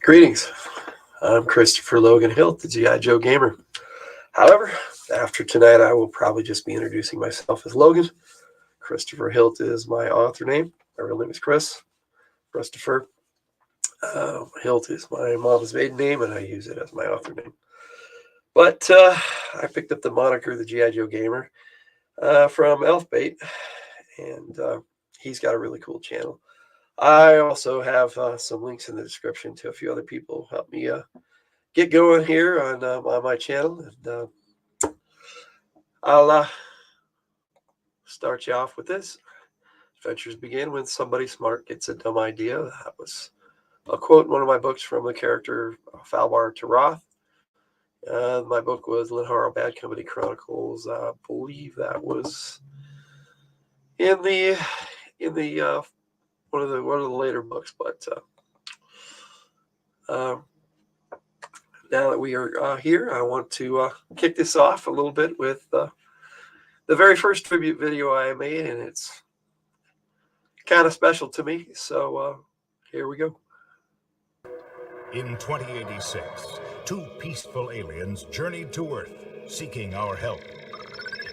Greetings. I'm Christopher Logan Hilt, the G.I. Joe Gamer. However, after tonight, I will probably just be introducing myself as Logan. Christopher Hilt is my author name. My real name is Christopher. Hilt is my mom's maiden name, and I use it as my author name. But I picked up the moniker the G.I. Joe Gamer from Elfbait, and he's got a really cool channel. I also have some links in the description to a few other people who helped me get going here on my channel. And I'll start you off with this. Adventures begin when somebody smart gets a dumb idea. That was a quote in one of my books from the character Falbar Taroth. My book was Linharo Bad Company Chronicles. I believe that was in the one of the later books. But now that we are here, I want to kick this off a little bit with the very first tribute video I made, and it's kind of special to me. So here we go. In 2086, two peaceful aliens journeyed to Earth, seeking our help.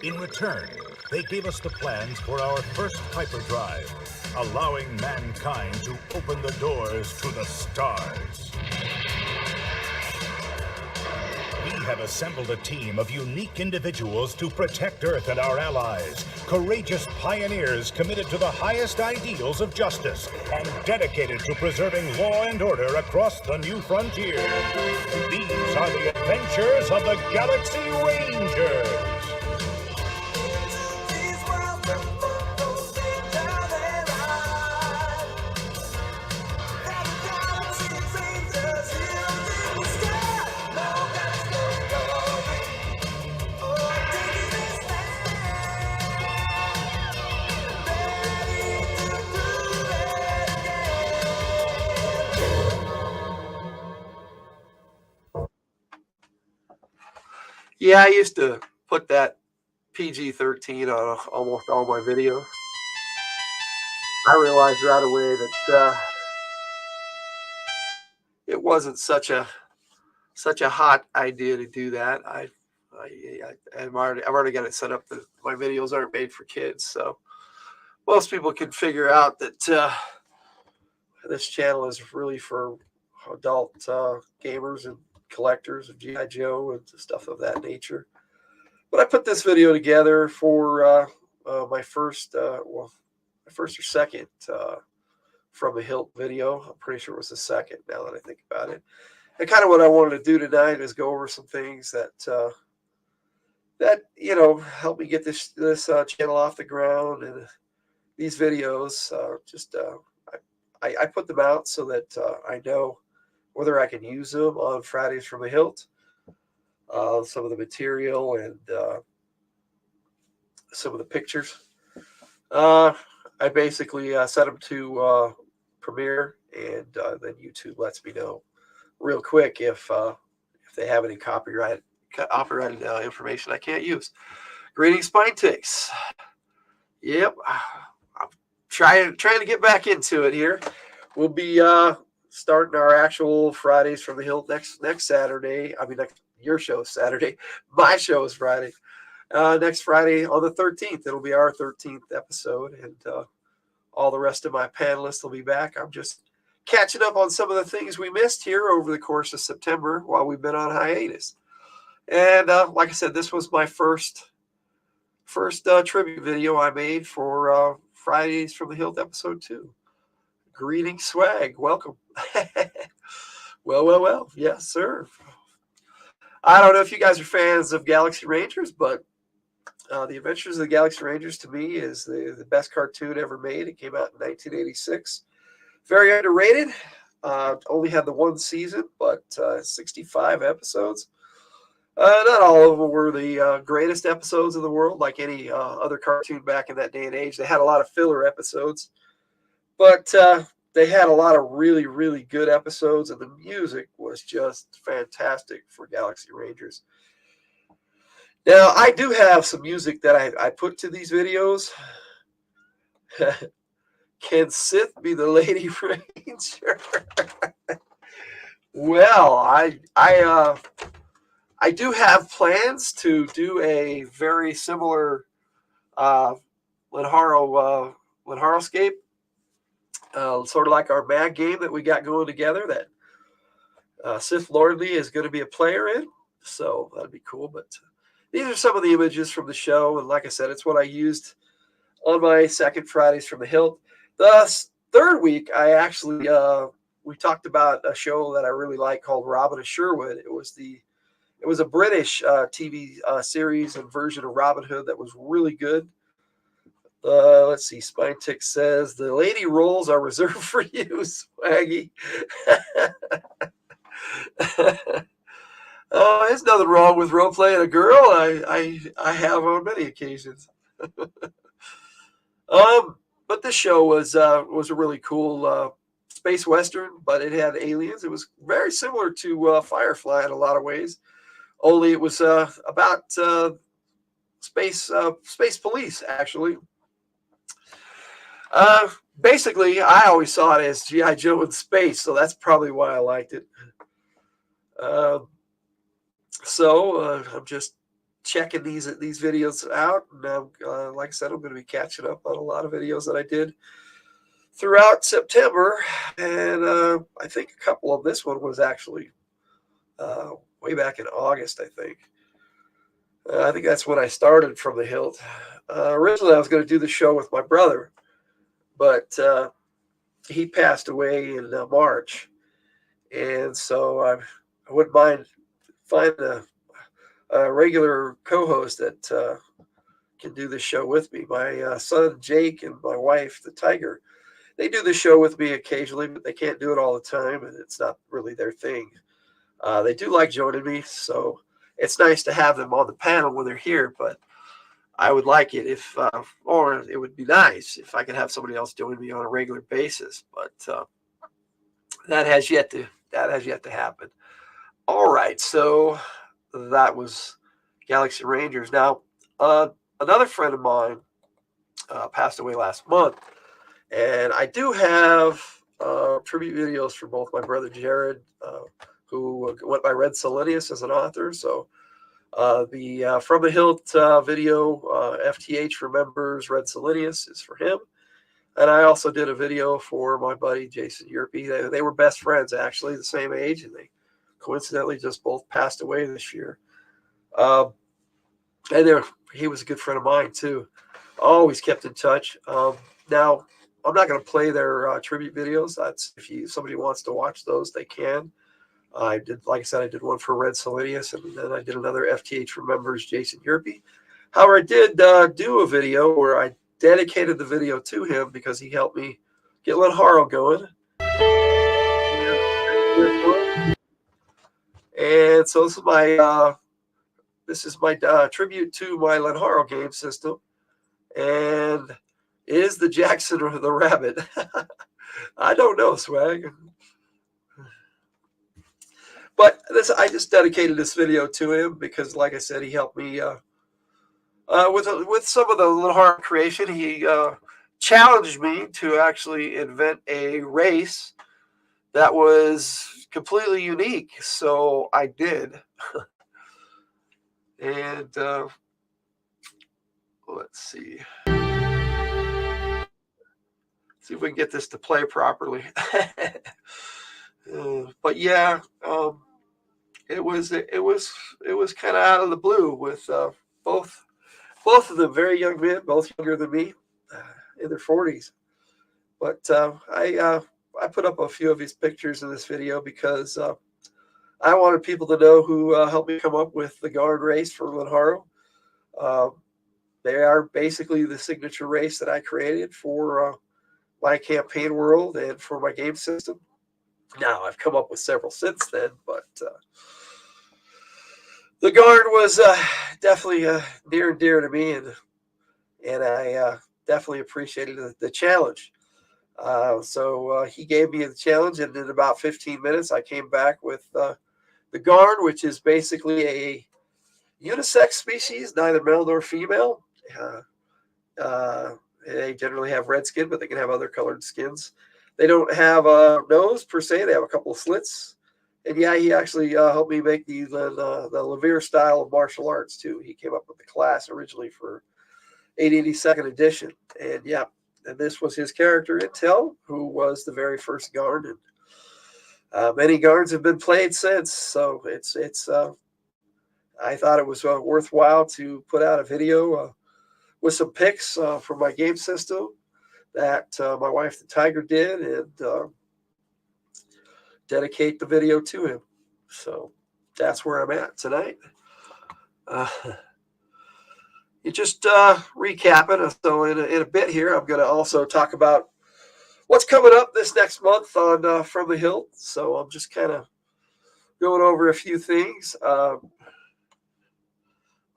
In return, they gave us the plans for our first hyperdrive, allowing mankind to open the doors to the stars. We have assembled a team of unique individuals to protect Earth and our allies, courageous pioneers committed to the highest ideals of justice and dedicated to preserving law and order across the new frontier. These are the adventures of the Galaxy Rangers. Yeah, I used to put that PG-13 on almost all my videos. I realized right away that it wasn't such a hot idea to do that. I've already got it set up that my videos aren't made for kids, so most people can figure out that this channel is really for adult gamers and collectors of G.I. Joe and stuff of that nature. But I put this video together for my first or second from a Hilt video. I'm pretty sure it was the second now that I think about it. And kind of what I wanted to do tonight is go over some things that help me get this channel off the ground. And these videos I put them out so that I know whether I can use them on Fridays from the Hilt, some of the material and some of the pictures. I basically set them to Premiere, and then YouTube lets me know real quick if they have any copyrighted information I can't use. Greetings, Spine Ticks. Yep, I'm trying to get back into it here. We'll be starting our actual Fridays from the Hilt next Saturday. I mean, your show is Saturday. My show is Friday. Next Friday on the 13th. It'll be our 13th episode, and all the rest of my panelists will be back. I'm just catching up on some of the things we missed here over the course of September while we've been on hiatus. And like I said, this was my first tribute video I made for Fridays from the Hilt episode 2. Greetings, Swag. Welcome. Well. Yes, sir. I don't know if you guys are fans of Galaxy Rangers, but The Adventures of the Galaxy Rangers to me is the best cartoon ever made. It came out in 1986. Very underrated. Only had the one season, but 65 episodes. Not all of them were the greatest episodes in the world, like any other cartoon back in that day and age. They had a lot of filler episodes, but they had a lot of really, really good episodes, and the music was just fantastic for Galaxy Rangers. Now, I do have some music that I put to these videos. Can Sith be the Lady Ranger? Well, I do have plans to do a very similar uh, Linharoscape, sort of like our mag game that we got going together. That Sith Lordly is going to be a player in, so that'd be cool. But these are some of the images from the show, and like I said, it's what I used on my second Fridays from the Hilt. The third week, I actually we talked about a show that I really like called Robin of Sherwood. It was a British TV series and version of Robin Hood that was really good. Let's see. Spine Tick says the lady roles are reserved for you, Swaggy. There's nothing wrong with role playing a girl. I have on many occasions. But this show was a really cool space western, but it had aliens. It was very similar to Firefly in a lot of ways. Only it was about space police, actually. Basically, I always saw it as G.I. Joe in space, so that's probably why I liked it. I'm just checking these videos out, and like I said, I'm going to be catching up on a lot of videos that I did throughout September, and I think a couple of this one was actually way back in August. I think that's when I started from the Hilt. Originally, I was going to do the show with my brother, but he passed away in March, and so I wouldn't mind finding a regular co-host that can do the show with me. My son Jake and my wife, the Tiger, they do the show with me occasionally, but they can't do it all the time, and it's not really their thing. They do like joining me, so it's nice to have them on the panel when they're here, but I would like it if, or it would be nice if I could have somebody else join me on a regular basis, but that has yet to happen. All right, so that was Galaxy Rangers. Now, another friend of mine passed away last month, and I do have tribute videos for both my brother Jared, who went by Red Selenius as an author. So the From the Hilt video, FTH remembers Red Selenius, is for him. And I also did a video for my buddy Jason Yerpe. They were best friends, actually, the same age, and they coincidentally just both passed away this year. And he was a good friend of mine, too. Always kept in touch. Now, I'm not going to play their tribute videos. That's if somebody wants to watch those, they can. I did, like I said, I did one for Red Selenius, and then I did another FTH Remembers Jason Yerpe. However, I did do a video where I dedicated the video to him because he helped me get Linharo going. And so this is my tribute to my Linharo game system, and is the Jackson or the Rabbit? I don't know, Swag. But I just dedicated this video to him because, like I said, he helped me with some of the Linharo creation. He challenged me to actually invent a race that was completely unique. So I did. And let's see. See if we can get this to play properly. But yeah, it was kind of out of the blue with both of them very young men, both younger than me, in their 40s. But I put up a few of his pictures in this video because I wanted people to know who helped me come up with the Guard race for Linharo. They are basically the signature race that I created for my campaign world and for my game system. Now, I've come up with several since then, but the Guard was definitely near and dear to me, and I definitely appreciated the challenge. So he gave me the challenge, and in about 15 minutes, I came back with the Guard, which is basically a unisex species, neither male nor female. They generally have red skin, but they can have other colored skins. They don't have a nose per se. They have a couple of slits And yeah, he actually helped me make the Levere style of martial arts too. He came up with the class originally for 882nd edition, and yeah, and this was his character Intel, who was the very first Garn, and many Garns have been played since. So it's I thought it was worthwhile to put out a video with some pics from my game system that my wife the Tiger did, and dedicate the video to him. So that's where I'm at tonight. You just recapping. So in a bit here, I'm going to also talk about what's coming up this next month on From the Hilt. So I'm just kind of going over a few things.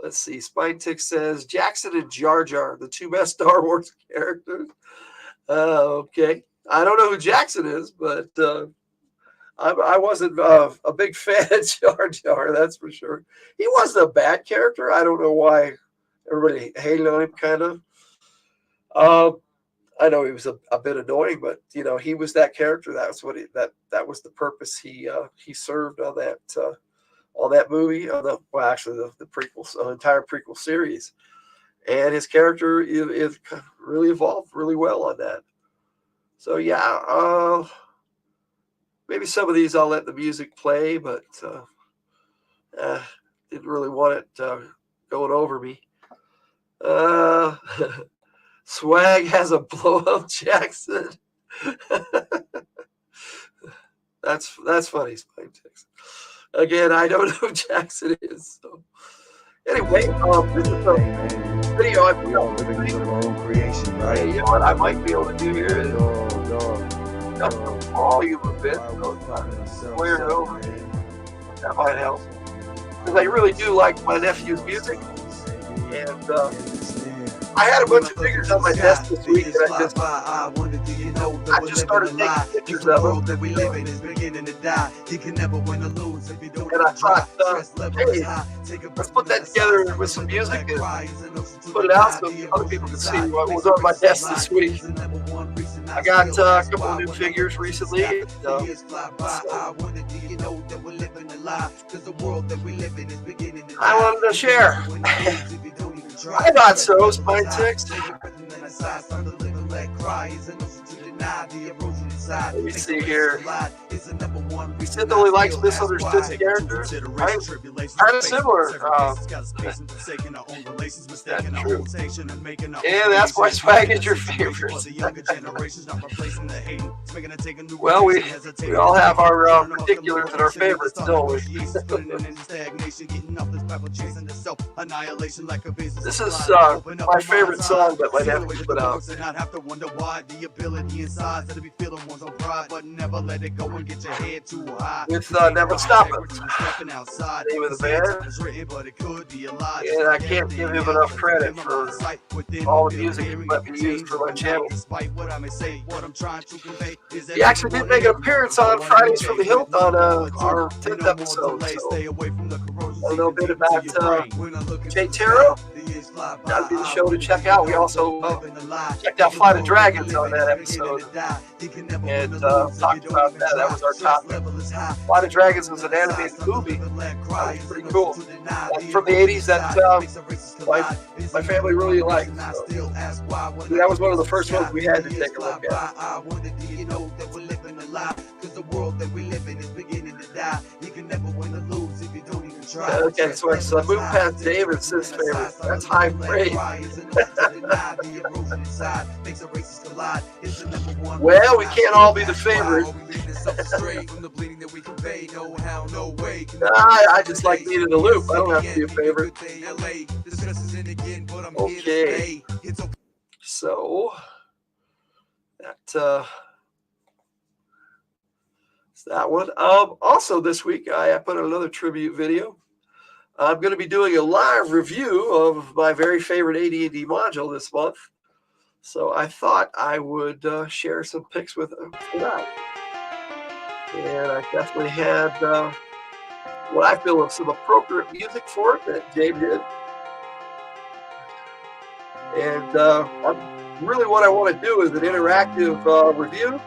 Let's see. Spinetick says Jackson and Jar Jar, the two best Star Wars characters. Okay. I don't know who Jackson is, but I wasn't a big fan of Jar Jar, that's for sure. He wasn't a bad character. I don't know why everybody hated on him, kind of. I know he was a bit annoying, but you know, he was that character. That's what that was the purpose he served on that movie. Actually the prequel, the entire prequel series, and his character is really evolved really well on that. So yeah, maybe some of these I'll let the music play, but didn't really want it going over me. Swag has a blowout Jackson. That's funny, Spinetics. Again, I don't know who Jackson is. So anyway, this is a video I put out. Creation, right? Hey, you know what I might be able to do here is just the volume a bit, so clear it over. That might help. Because I really do like my nephew's music, and I had a bunch of figures on my desk this week, and I just started taking pictures of them. And I thought, hey, let's put that together with some music and put it out so other people can see what was on my desk this week. I got a couple of new figures recently. I wanted to share. I thought so, Spinetics. Let me see here. He said only likes misunderstood characters. Kind of similar. That's true. Yeah, that's why Swag is your favorite. Well, we all have our particulars and our favorites, don't we? This is my favorite song that my nephew put out. With Never Stop It. Name of the band. And I can't give him enough credit for all the music he let me use for my channel. He actually did make an appearance on Fridays from the Hilt on our 10th episode. So a little bit about Jay Taro. That'd be the show to check out. We also checked out Flight of Dragons on that episode and talked about that. That was our topic. Flight of Dragons was an animated movie. That was pretty cool. From the 80s that my family really liked. So that was one of the first ones we had to take a look at. Okay, so it's Move Past David's his favorite. That's high praise. Well, we can't all be the favorite. I just like being in the loop. I don't have to be a favorite. Okay. So that's that one. Also this week I put out another tribute video. I'm going to be doing a live review of my very favorite AD&D module this month. So I thought I would share some pics with that. And I definitely had what I feel is some appropriate music for it that James did. And really what I want to do is an interactive review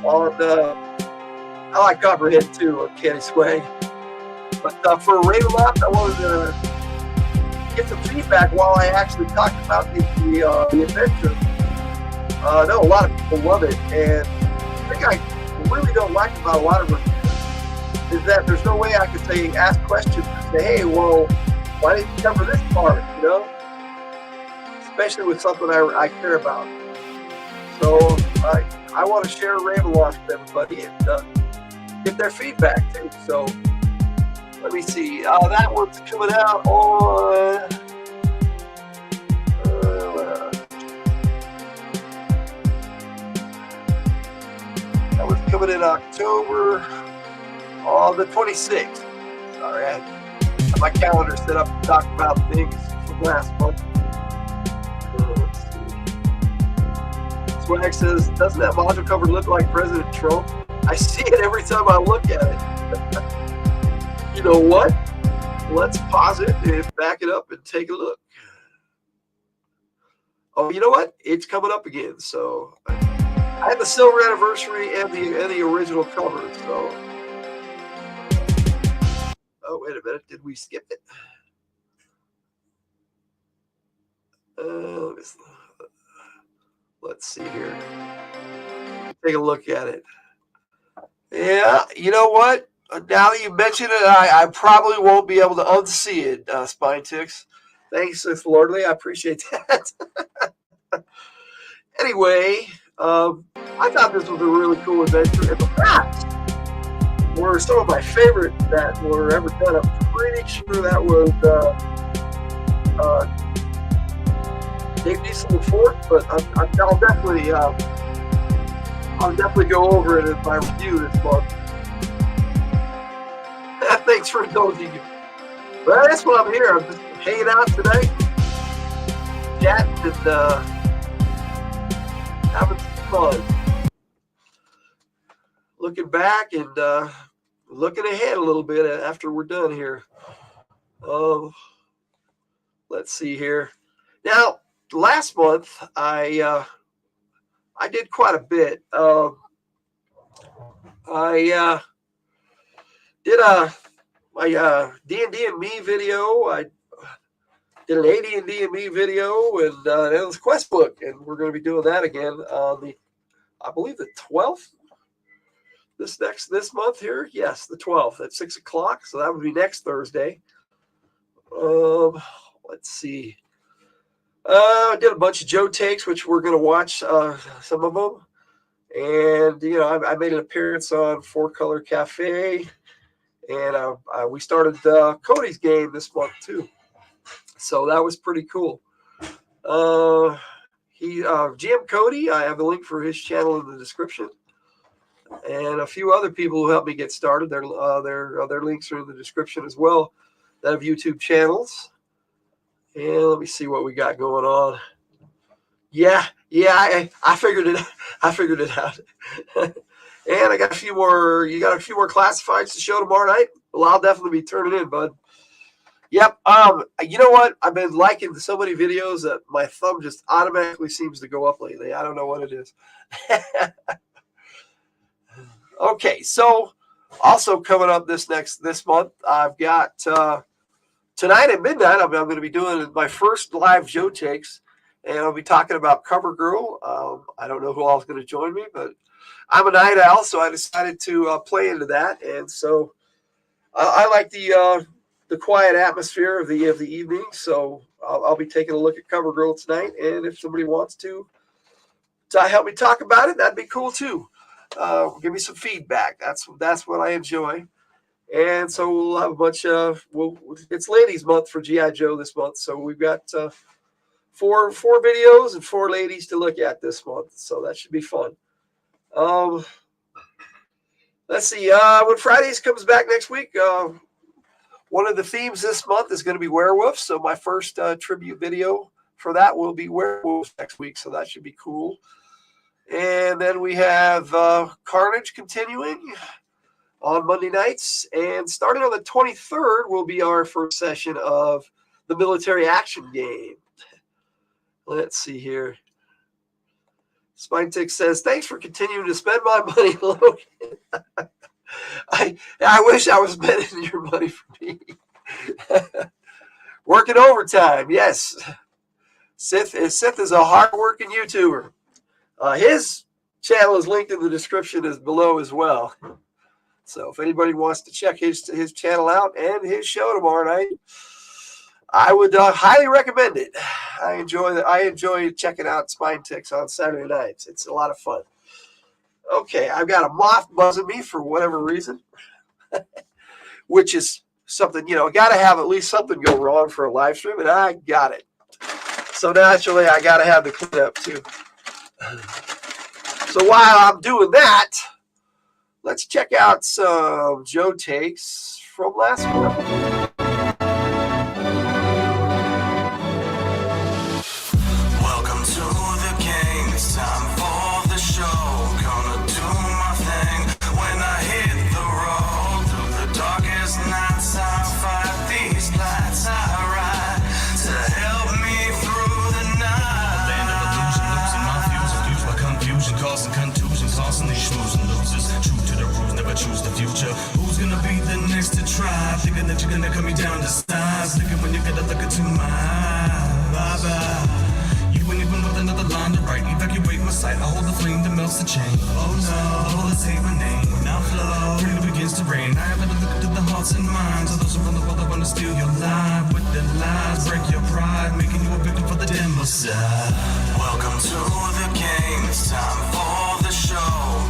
on I like Copperhead too, Candy Swag. But for Ravenloft, I wanted to get some feedback while I actually talked about the adventure. I know a lot of people love it, and the thing I really don't like about a lot of reviews is that there's no way I could ask questions and say, hey, well, why didn't you cover this part, you know? Especially with something I care about. So I want to share Ravenloft with everybody and get their feedback too. So let me see. That one's coming out on that was coming in October on the 26th. Sorry, I had my calendar set up to talk about things from last month. Let's see. Swag says, doesn't that module cover look like President Trump? I see it every time I look at it. You know what? Let's pause it and back it up and take a look. Oh, you know what? It's coming up again. So I have the silver anniversary and the original cover. So, oh wait a minute, did we skip it? Let's see here. Take a look at it. Yeah, you know what? Now that you mention it, I probably won't be able to unsee it, Spinetix. Thanks, Sith Lordly. I appreciate that. Anyway, I thought this was a really cool adventure. And the facts were some of my favorite that were ever done. I'm pretty sure that was Dave Diesel the Fourth, but I'll definitely go over it in my review this month. Thanks for indulging me. But that's what I'm here. I'm just hanging out today, chatting and having some fun. Looking back and looking ahead a little bit after we're done here. Let's see here. Now, last month I did quite a bit. I did my D&D and Me video. I did an AD&D and Me video, and it was Quest Book, and we're going to be doing that again on I believe the 12th. This month here, yes, the 12th at 6 o'clock. So that would be next Thursday. Let's see. I did a bunch of Joe takes, which we're going to watch some of them. And, you know, I made an appearance on Four Color Cafe. And we started Cody's game this month, too. So that was pretty cool. GM Cody, I have a link for his channel in the description. And a few other people who helped me get started. Their links are in the description as well that have YouTube channels. And let me see what we got going on. Yeah, I figured it. I figured it out. And I got a few more. You got a few more classifieds to show tomorrow night. Well, I'll definitely be turning in, bud. Yep. You know what? I've been liking so many videos that my thumb just automatically seems to go up lately. I don't know what it is. Okay, so also coming up this month, I've got tonight at midnight. I'm going to be doing my first live Joe takes, and I'll be talking about CoverGirl. I don't know who all is going to join me, but I'm a night owl, so I decided to play into that, and so I like the quiet atmosphere of the evening. So I'll be taking a look at CoverGirl tonight, and if somebody wants to help me talk about it, that'd be cool too. Give me some feedback. That's what I enjoy. And so we'll have a bunch of it's Ladies Month for G.I. Joe this month. So we've got four videos and 4 ladies to look at this month. So that should be fun. Let's see. When Fridays comes back next week, one of the themes this month is going to be werewolves. So my first tribute video for that will be werewolves next week. So that should be cool. And then we have Carnage continuing on Monday nights. And starting on the 23rd will be our first session of the military action game. Let's see here. Spinetick says, thanks for continuing to spend my money, Logan. I wish I was spending your money for me. Working overtime, yes. Sith is a hard-working YouTuber. His channel is linked in the description as below as well. So if anybody wants to check his channel out and his show tomorrow night, I would highly recommend it. I enjoy checking out Spine Ticks on Saturday nights. It's a lot of fun. Okay, I've got a moth buzzing me for whatever reason, which is something, got to have at least something go wrong for a live stream, and I got it. So naturally, I got to have the cleanup too. So while I'm doing that, let's check out some Joe takes from last month. Choose the future. Who's gonna be the next to try? Thinking that you're gonna cut me down to size. Thinking when you get a look into my bye-bye. You ain't even with another line to write. Evacuate my sight. I hold the flame that melts the chain. Oh no, all let's say my name. Now flow. Freedom begins to rain. I have to look into the hearts and minds of those around the world that wanna steal your life with their lies. Break your pride, making you a victim for the demo side. Welcome to the game. It's time for the show.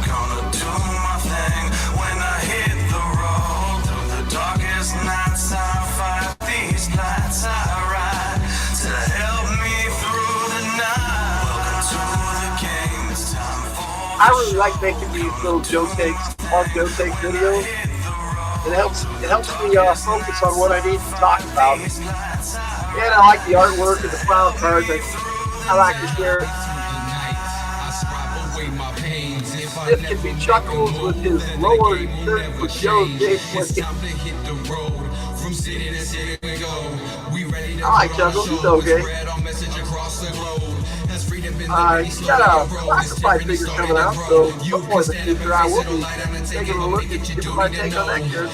Gonna do my thing. When I hit the road through the darkest nights, I fight these lights I ride to help me through the night. Welcome to the game. It's time for I really like making these little Joe takes, videos. It helps me focus on what I need to talk about. And I like the artwork and the clown cards. I like to share it. This can be Chuckles with his lower shirt with Joe's gameplay. I like Chuckles, he's okay. He's got a classified figure coming out, so hopefully in the future I will be taking a look and giving my take on that character.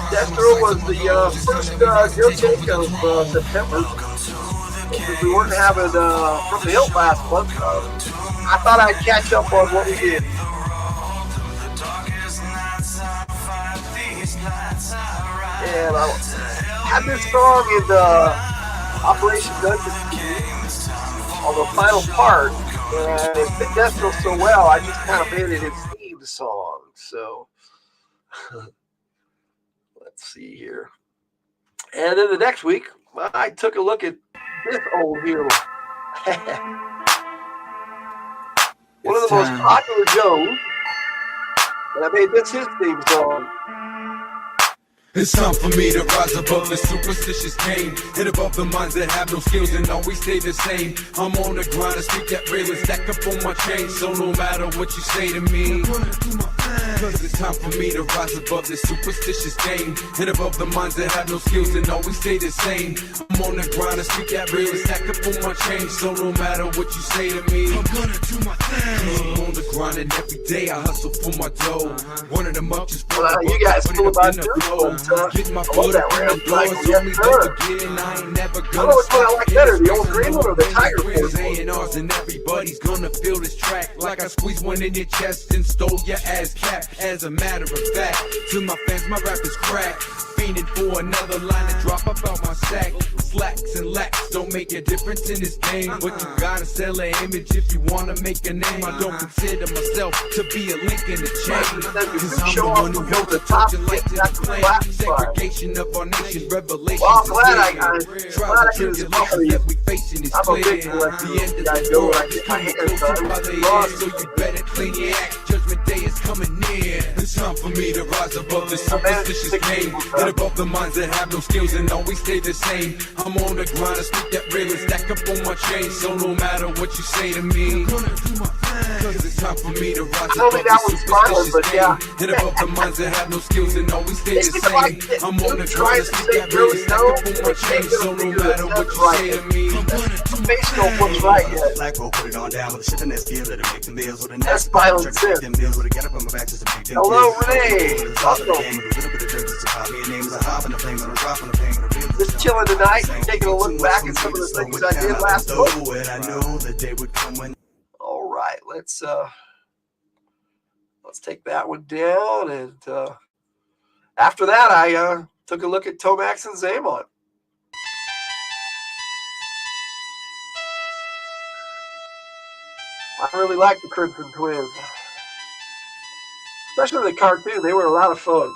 Destro was the first Joe take of September. We weren't having From the Hilt last month. I thought I'd catch up on what we did. And I had this song in Operation Dungeon on the final part, and it fit Destro so well, I just kind of made it his theme song. So let's see here. And then the next week, I took a look at this old hero. One of the most popular Joes, and I made this his theme song. It's time for me to rise above the superstitious game, hit above the minds that have no skills and always stay the same. I'm on the grind, I speak that real and stack up on my chain. So no matter what you say to me, cause it's time for me to rise above this superstitious game, hit above the minds that have no skills and always stay the same. I'm on the grind, I speak that real and stack up on my chain. So no matter what you say to me, I'm gonna do my thing. I'm on the grind and every day I hustle for my dough. One of them up just you guys feel about this? Get my foot up in the door, so me never get in, I ain't never gonna. I don't know which one I like better, the old green one or the Tiger Force A&Rs and everybody's gonna feel this track like I squeezed one in your chest and stole your ass cap. As a matter of fact, to my fans, my rap is crack. Fiending for another line to drop up out my sack. Slacks and lacks don't make a difference in this game, but you gotta sell an image if you wanna make a name. I don't consider myself to be a link in the chain, cause I'm the one who built the top and like to claim segregation of our nation. Revelation. Well, I'm glad I trials and tribulations that we facing is clear. The end of the world is coming closer by the end, so you better clean your act. Judgment day is coming near. It's time for me to rise above this superstitious game, hit above the minds that have no skills and always stay the same. I'm on the grind, I speak that real and stack up on my chain. So no matter what you say to me, cause it's time for me to rise above this superstitious game, hit above the minds that have no skills and always stay the same. I'm on the grind, I speak that real and stack up on my chain. So no matter what you say to me, face don't look right yet. Black roll, put it on down with a shit in that skill that make the meals with a That's violent sin. them meals with a get up on my back just a big Hello, Renee. Welcome. Just chilling tonight, taking a look back at some of the things I did last month. All right, let's take that one down, and after that, I took a look at Tomax and Xamon. I really like the Crimson Twins, especially the cartoon. They were a lot of fun.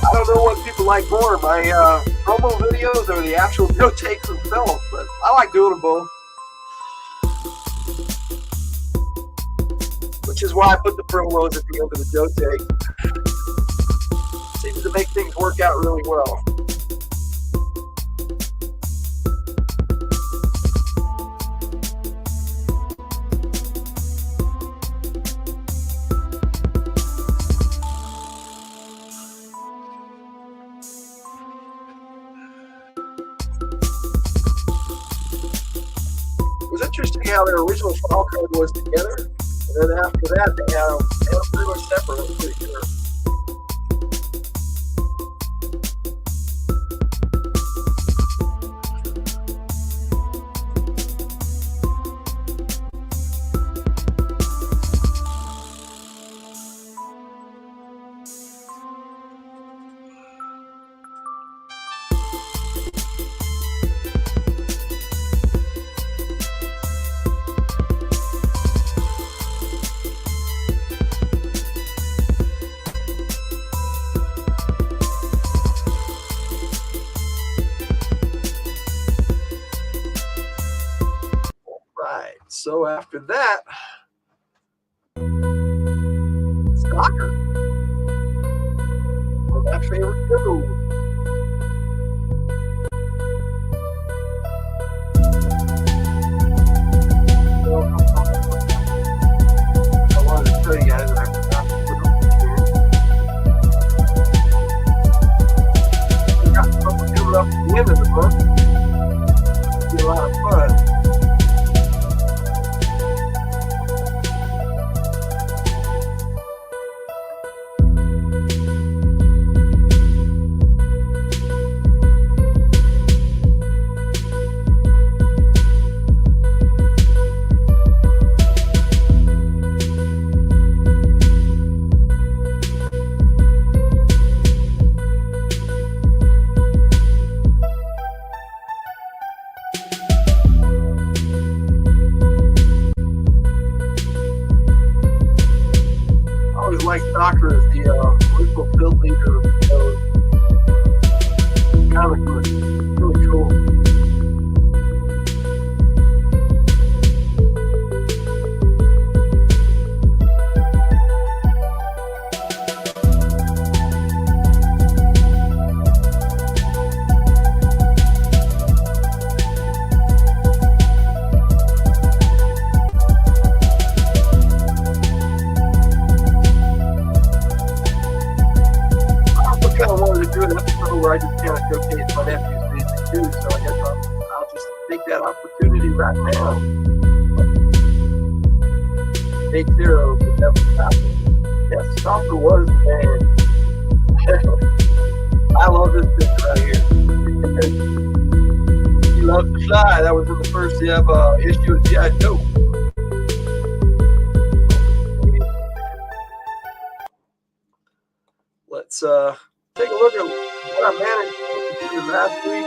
I don't know what people like more, my promo videos or the actual video takes themselves, but I like doing them both. Which is why I put the promos at the end of the Joe take. Seems to make things work out really well. It was interesting how their original file code was together, and then after that they had them pretty much separate, I'm pretty sure. So after that, soccer. One of my favorite shows. I wanted to show you guys that I forgot to put up here. I got something coming up at the end of the month. It'll be a lot of fun. Like soccer is the original field leader of the comic book. Really cool. Where I just kind of showcase my nephew's music too, so I guess I'll just take that opportunity right now. Day 0 of the Devil's Apple. Yes, soccer was the man. I love this picture right here. He loves to fly. That was in the first issue of G.I. Joe. Let's take a look at what I managed to do last week.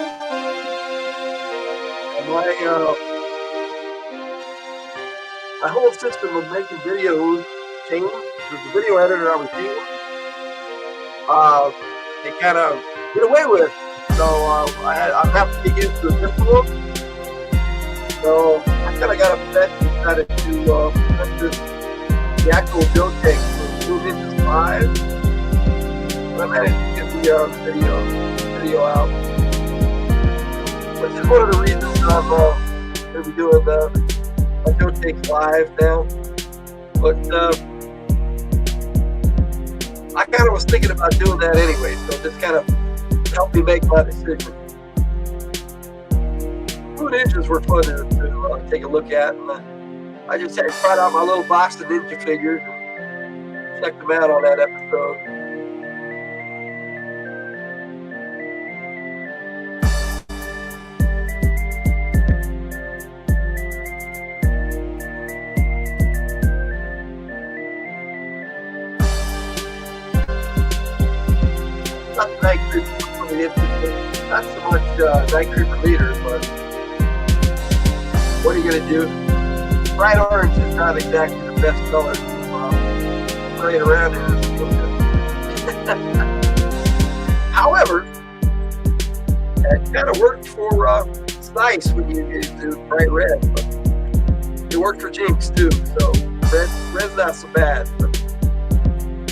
My whole system of making videos changed. The video editor I was using, they kind of get away with it. So I'm having to get used to a different one. So I kind of got upset and decided to put the actual build text from 2 inches 5. But I managed to get the video out, which is one of the reasons I'm going to be doing my Joe Takes Live now. But I kind of was thinking about doing that anyway, so it just kind of helped me make my decision. Blue Ninjas were fun to take a look at. I just had tried out my little box of Ninja figures and checked them out on that episode. Not the Night Creeper, really interesting. Not so much Night Creeper leaders, but what are you going to do? Bright orange is not exactly the best color to parade around in. However, it kind of worked for Snice when you do bright red. But it worked for Jinx too, so red's not so bad. But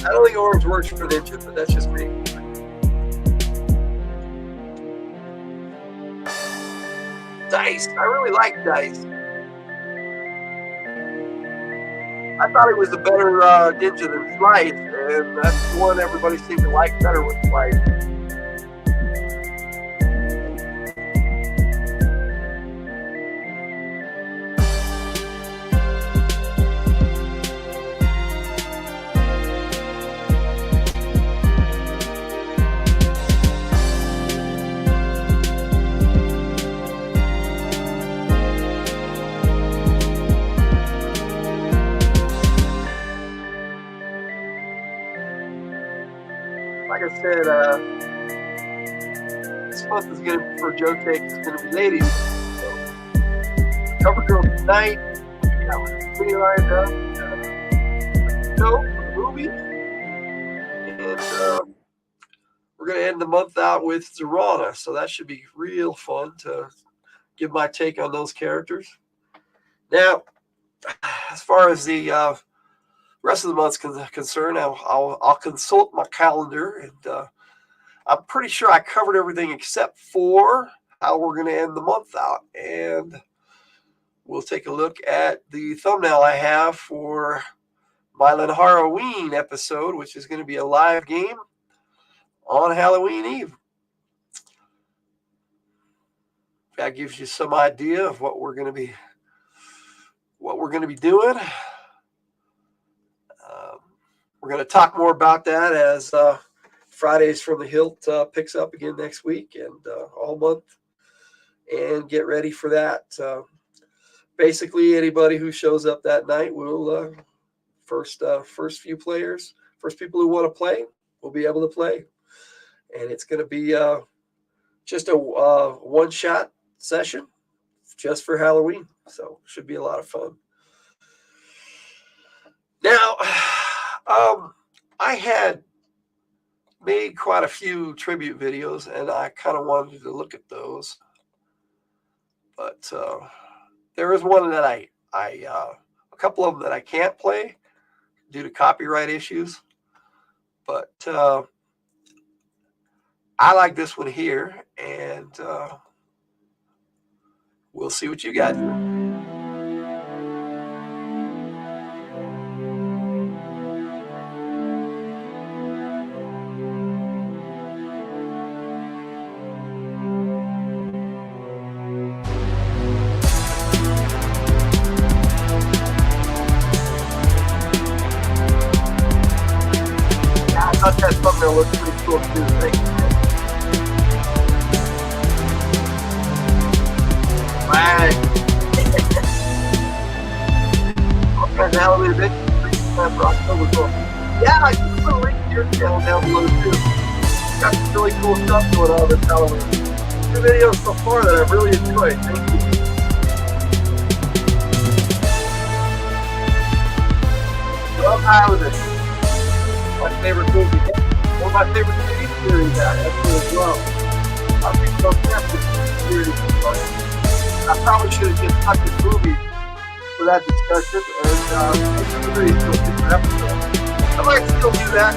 I don't think orange works for Ninja, but that's just me. Dice. I really like Dice. I thought he was a better ninja than Slice, and that's the one everybody seemed to like better with Slice. Like I said, this month is going to, for Joe Take, is going to be ladies. So, cover girl tonight. We got pretty lined up. Joe for the movie. And we're going to end the month out with Zorana. So that should be real fun to give my take on those characters. Now, as far as the rest of the month's concerned, I'll consult my calendar, and I'm pretty sure I covered everything except for how we're going to end the month out. And we'll take a look at the thumbnail I have for Mylan Halloween episode, which is going to be a live game on Halloween Eve. That gives you some idea of what we're going to be doing. We're going to talk more about that as Fridays from the Hilt picks up again next week and all month, and get ready for that. Basically, anybody who shows up that night will first few players, first people who want to play will be able to play, and it's going to be just a one-shot session just for Halloween, so should be a lot of fun. Now, I had made quite a few tribute videos, and I kind of wanted to look at those. But there is one that a couple of them that I can't play due to copyright issues. But I like this one here, and we'll see what you got. I thought that thumbnail looked pretty cool too. Thank you. Right. Okay, now we're going to yeah, I can put a link to your channel down below too. Got some really cool stuff going on this Halloween. 2 videos so far that I've really enjoyed. Thank you. Love Highlander. My favorite movie. One of my favorite TV series actually as well. I think so fantastic series. I probably should have just cut this movie for that discussion and make the series to a different episode. I might still do that.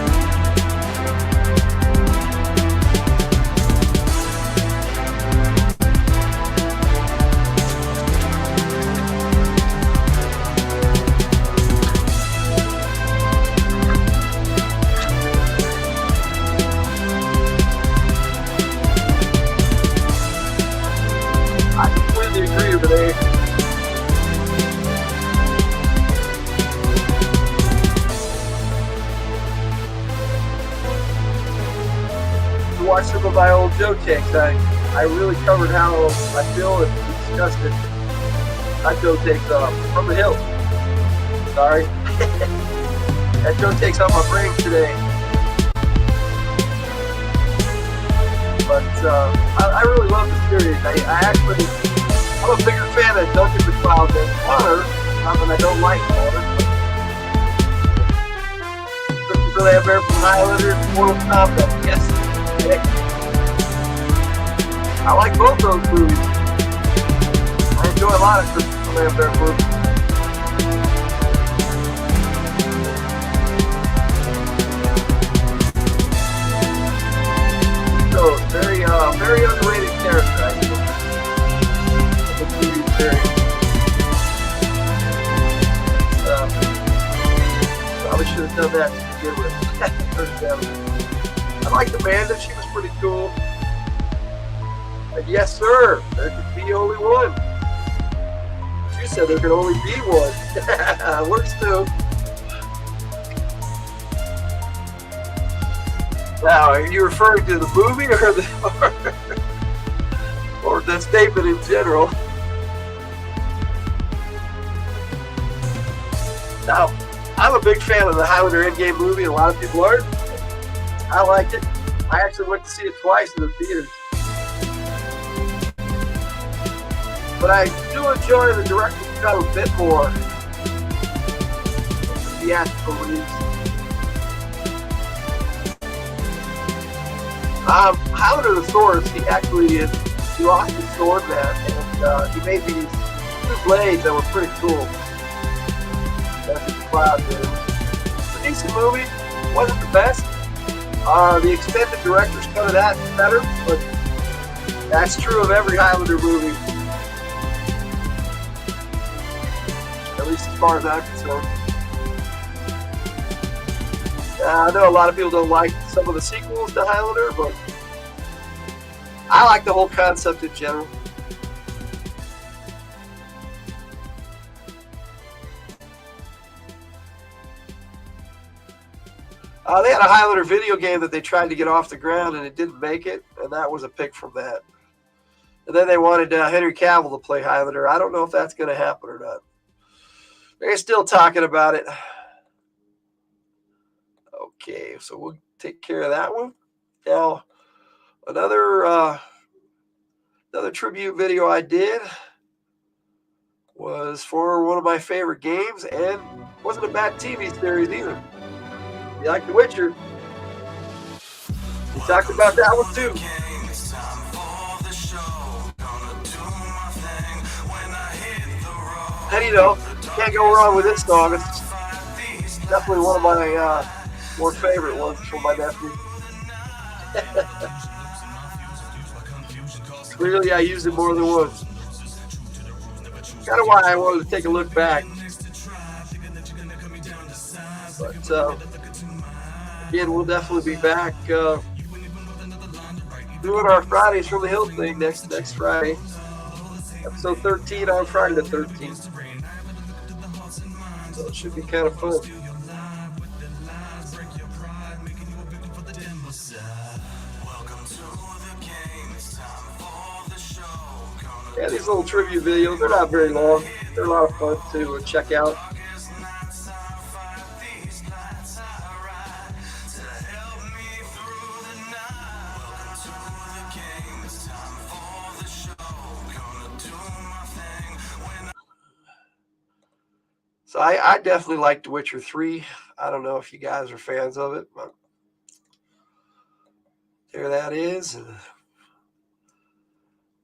Joe takes. I really covered how I feel and discussed it. That Joe takes from the hill. Sorry. That Joe takes on my brain today. But I really love the series. I'm a bigger fan of Duncan MacLeod than Connor. Not that I don't like Connor. Christopher Lambert from Highlander, Mortal Kombat. Yes. I like both those movies. I enjoy a lot of Christopher Lambert movies. So very underrated character. I think. The movie's probably should have done that to begin with. I like Amanda. She was pretty cool. And yes, sir. There could be only one. She said there could only be one. Works too. Now, are you referring to the movie or the statement in general? Now, I'm a big fan of the Highlander Endgame movie. A lot of people aren't. I liked it. I actually went to see it twice in the theaters. But I do enjoy the director's cut a bit more. The theatrical release. Highlander the Swords, he lost his sword man, and he made these two blades that were pretty cool. That's the cloud did. It's a decent movie. Wasn't the best. The extended director's cut of that is better, but that's true of every Highlander movie. At least as far as I'm concerned. I know a lot of people don't like some of the sequels to Highlander, but I like the whole concept in general. They had a Highlander video game that they tried to get off the ground, and it didn't make it, and that was a pick from that. And then they wanted Henry Cavill to play Highlander. I don't know if that's going to happen or not. They're still talking about it. Okay, so we'll take care of that one. Now, another tribute video I did was for one of my favorite games, and wasn't a bad TV series either. You like The Witcher? We talked about that one too. And you know, can't go wrong with this song. It's definitely one of my more favorite ones from my nephew. Clearly, I used it more than once. Kind of why I wanted to take a look back. But again, we'll definitely be back doing our Fridays from the Hill thing next Friday. Episode 13 on Friday the 13th. So it should be kind of fun. Yeah, these little tribute videos, they're not very long. They're a lot of fun to check out. So I definitely like The Witcher 3. I don't know if you guys are fans of it, but there that is.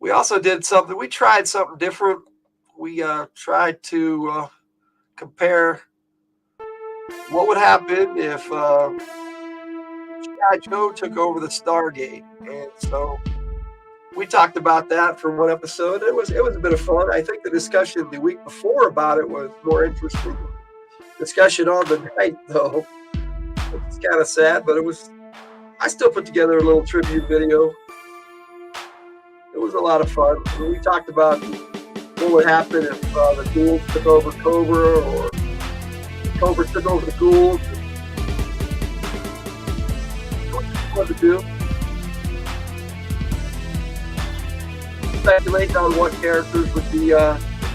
We also did something. We tried something different. We tried to compare what would happen if G.I. Joe took over the Stargate. And so we talked about that for one episode. It was a bit of fun. I think the discussion the week before about it was more interesting. Discussion on the night, though. It's kind of sad, but I still put together a little tribute video. It was a lot of fun. We talked about what would happen if the ghouls took over Cobra, or Cobra took over the ghouls. What to do. speculating on what characters would be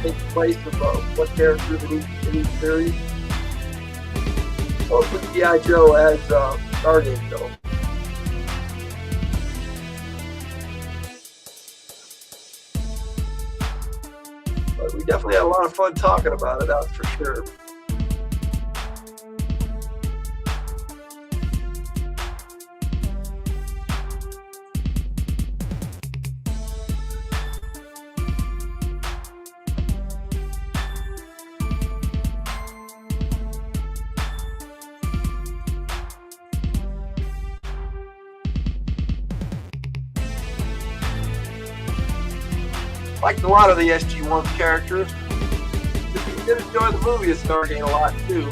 take place of what characters in each series. Mostly G.I. Joe as Stargate though. But we definitely had a lot of fun talking about it, that's for sure. Liked a lot of the SG-1 characters. Did enjoy the movie of Stargate a lot too.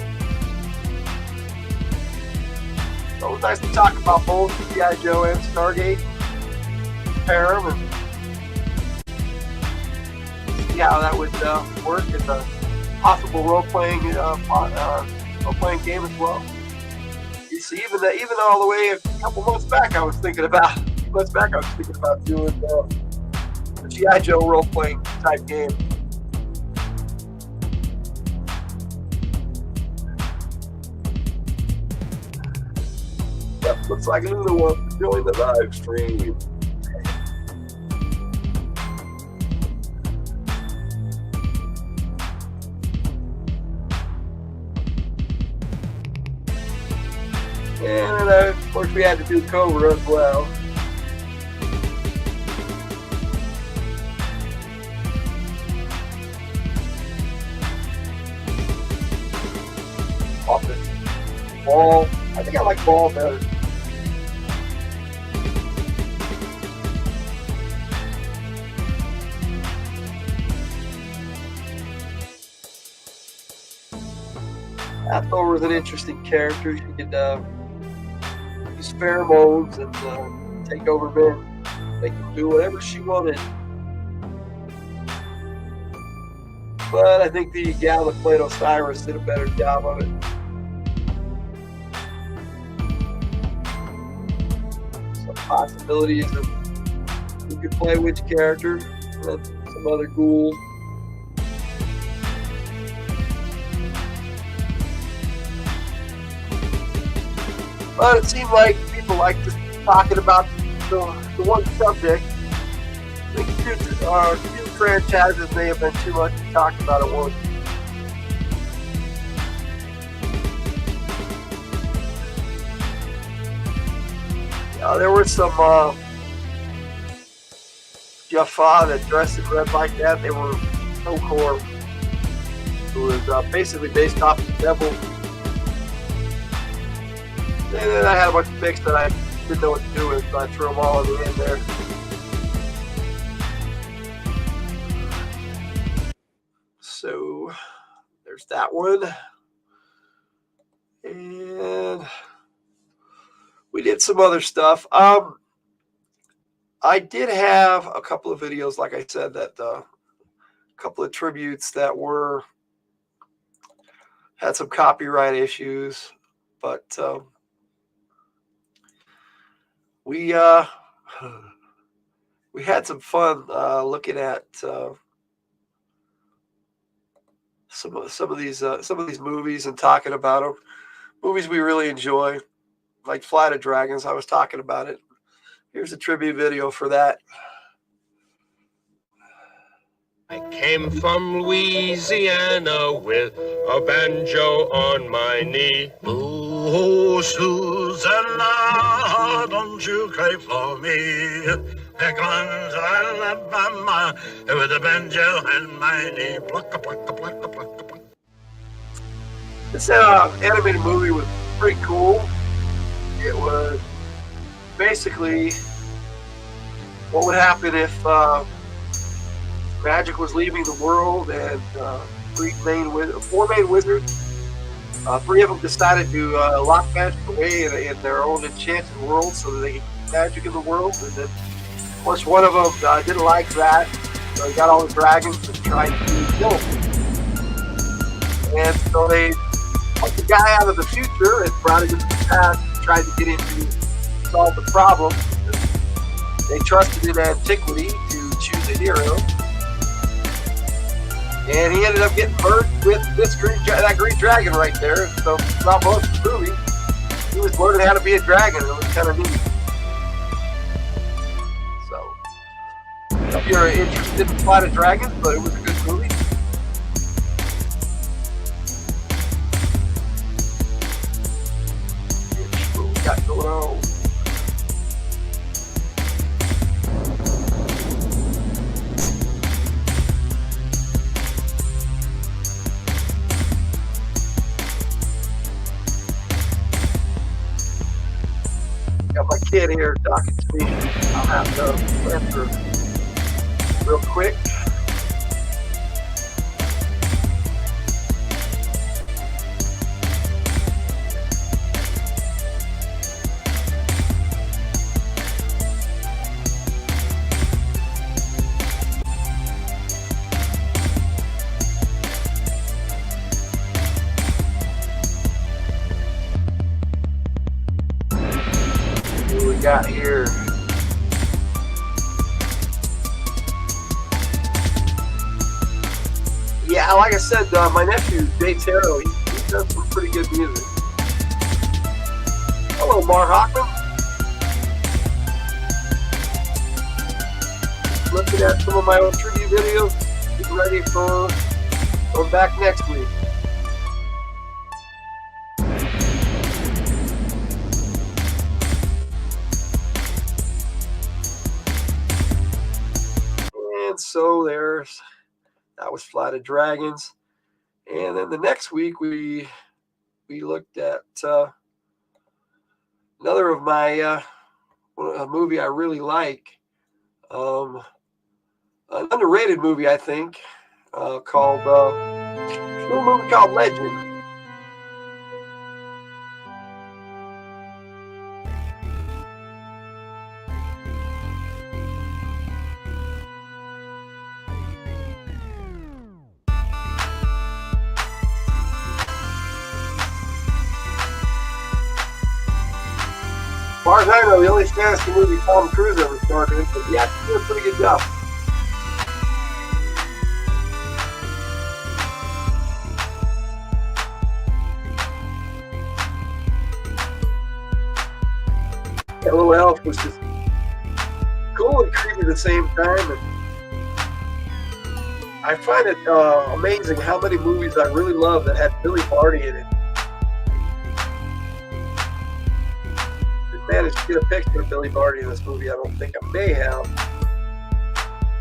So it was nice to talk about both G.I. Joe and Stargate. Compare them and see how that would work in a possible role-playing game as well. You see, even all the way a couple months back, I was thinking about doing a G.I. Joe role-playing type game. Yep, looks like Luna wants to join the live stream. And of course we had to do Cobra as well. Ball. I think I like Ball better. Hathor was an interesting character. She could use pheromones and take over men. They could do whatever she wanted. But I think the gal that played Osiris did a better job of it. Possibilities of who could play which character, and some other ghoul. But it seemed like people like just talking about the one subject. I think our two franchises may have been too much to talk about at once. There were some Jaffa that dressed in red like that. They were Procore, who was basically based off the devil. And then I had a bunch of picks that I didn't know what to do with, so I threw them all in the end there. So there's that one. And we did some other stuff. I did have a couple of videos, like I said, that a couple of tributes that had some copyright issues, but we had some fun looking at some of these movies and talking about them. Movies we really enjoy, like Flight of Dragons. I was talking about it. Here's a tribute video for that. I came from Louisiana with a banjo on my knee. Oh, Susanna, don't you cry for me. Here comes Alabama with a banjo on my knee. Plucka, plucka, plucka, plucka, plucka. This animated movie was pretty cool. It was basically what would happen if magic was leaving the world and four main wizards. Three of them decided to lock magic away in their own enchanted world so that they could keep magic in the world. And then, of course, one of them didn't like that, so he got all the dragons and tried to kill them. And so they took the guy out of the future and brought him into the past and tried to get him to solve the problem. They trusted in antiquity to choose a hero. And he ended up getting burned with that green dragon right there. So throughout most of the movie, he was learning how to be a dragon. It was kind of neat. So, if you're interested in Flight of Dragons, but it was a good movie. What we got going on? Got my kid here talking to me. I'll have to answer real quick. Got here. Yeah, like I said, my nephew Jay Taro, he does some pretty good music. Hello, Mark Hockman. Looking at some of my old tribute videos. Get ready for going back next week. So that was Flight of Dragons, and then the next week we looked at another of my a movie I really like, an underrated movie I think, called a little movie called Legend. As far as I know, the only fantasy movie Tom Cruise ever starred in, but yeah, he did a pretty good job. That little elf was just cool and creepy at the same time, and I find it amazing how many movies I really love that had Billy Barty in it. Managed to get a picture of Billy Barty in this movie. I don't think I may have,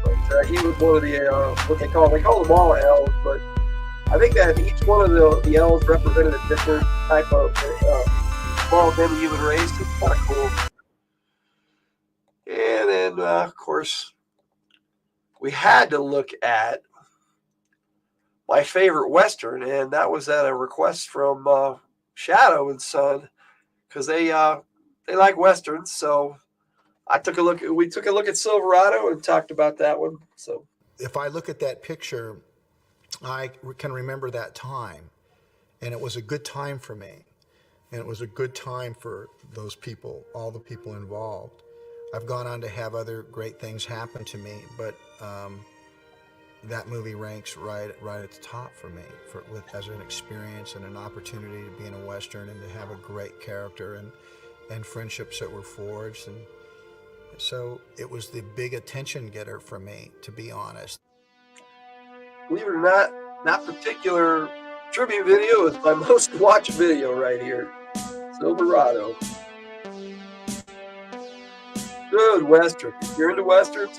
but he was one of the what they call them all elves, but I think that each one of the elves represented a different type of small demi-human race. It's kind of cool. And then of course we had to look at my favorite Western, and that was at a request from Shadow and Son, because they like Westerns, so we took a look at Silverado and talked about that one. So if I look at that picture, I can remember that time, and it was a good time for me, and it was a good time for those people, all the people involved. I've gone on to have other great things happen to me, but that movie ranks right at the top for me, as an experience and an opportunity to be in a Western and to have a great character and friendships that were forged. And so it was the big attention getter for me, to be honest. Believe it or not, that particular tribute video is my most watched video right here. Silverado. Good Western. If you're into Westerns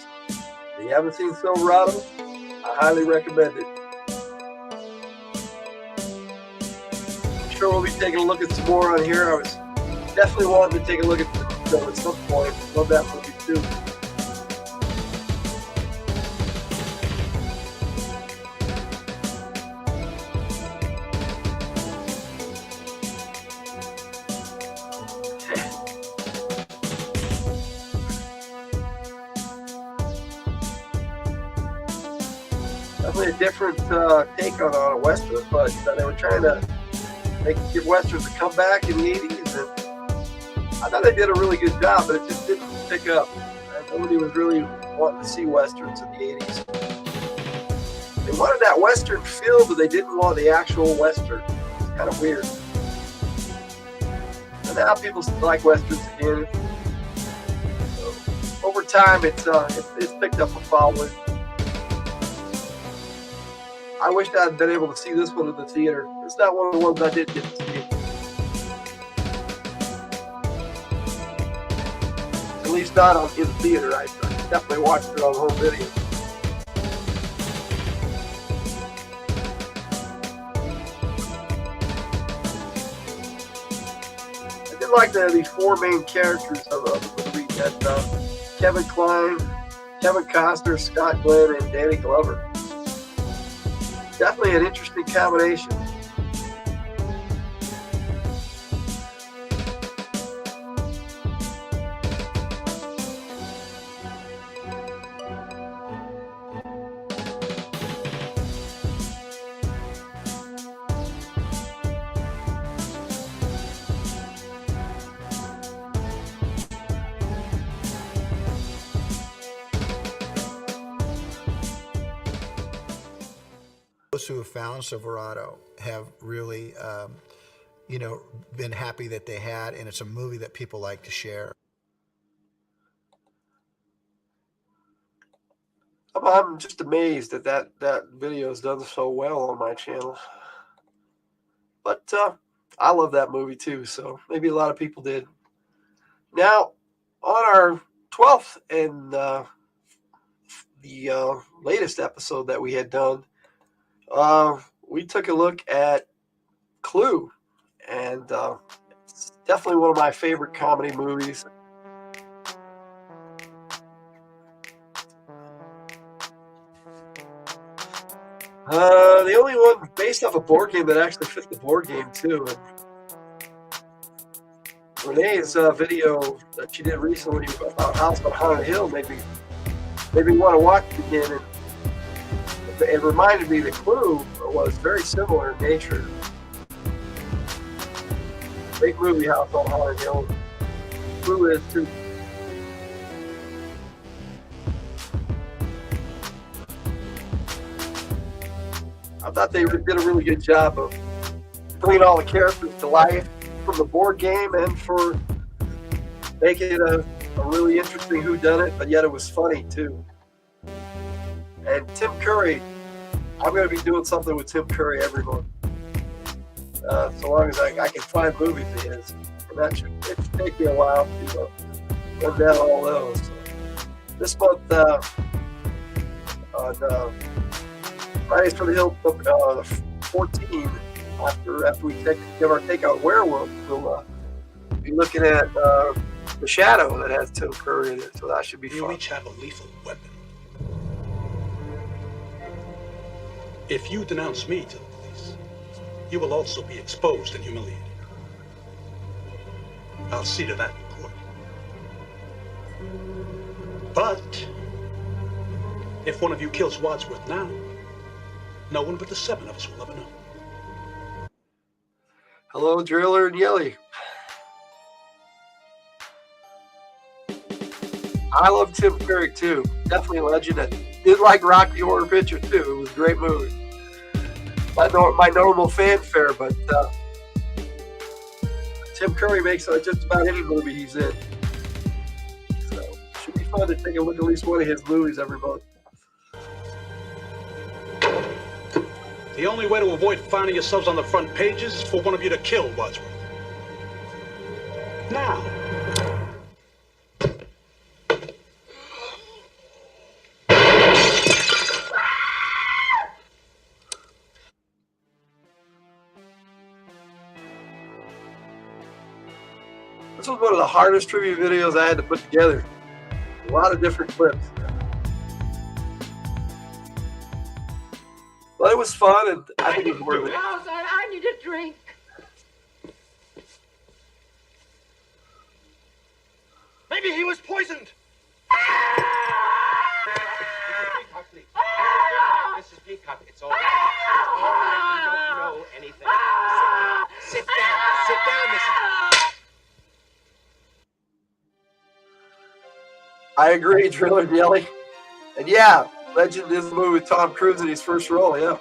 and you haven't seen Silverado, I highly recommend it. I'm sure we'll be taking a look at some more on here. I was definitely wanting to take a look at them at some point. Love that movie too. Definitely a different take on a Western, but they were trying to give Westerns a comeback in the 80s, and I thought they did a really good job, but it just didn't pick up. Nobody was really wanting to see westerns in the 80s. They wanted that western feel, but they didn't want the actual western. It's kind of weird. And now people like westerns again. So, over time, it's picked up a following. I wish I'd been able to see this one in the theater. It's not one of the ones I did get to see. At least not in the theater. I definitely watched it on home video. I did like these four main characters of the movie. That Kevin Kline, Kevin Costner, Scott Glenn, and Danny Glover. Definitely an interesting combination. Those who have found Silverado have really, been happy that they had, and it's a movie that people like to share. I'm just amazed that video has done so well on my channel. But I love that movie too, so maybe a lot of people did. Now, on our 12th and the latest episode that we had done, we took a look at Clue, and it's definitely one of my favorite comedy movies. The only one based off a board game that actually fit the board game too. And Renee's video that she did recently about House on Haunted Hill made me want to watch it again. And it reminded me that Clue was very similar in nature. Great movie, House on Haunted Hill. Clue is too. I thought they did a really good job of bringing all the characters to life from the board game and for making it a really interesting whodunit, but yet it was funny too. And Tim Curry, I'm going to be doing something with Tim Curry every month. So long as I can find movies of his. And that should take me a while to run down all those. So this month, on Fridays for the Hill, 14, after we give our take on Werewolf, we'll be looking at The Shadow that has Tim Curry in it. So that should be fun. You each have a lethal weapon. If you denounce me to the police, you will also be exposed and humiliated. I'll see to that in court. But if one of you kills Wadsworth now, no one but the seven of us will ever know. Hello, Driller and Yelly. I love Tim Curry too. Definitely a legend. I did like Rocky Horror Picture too. It was a great movie. My normal fanfare, but Tim Curry makes just about any movie he's in. So it should be fun to take a look at least one of his movies every month. The only way to avoid finding yourselves on the front pages is for one of you to kill Wadsworth. Now. This was one of the hardest trivia videos I had to put together. A lot of different clips. But it was fun, and I think it was worth it. I need a drink. Maybe he was poisoned. Mrs. Peacock, it's all right. It's all right. You don't know anything. Sit down. Sit down, Mrs. I I agree, Driller and Yelly. And yeah, Legend is a movie with Tom Cruise in his first role, yeah.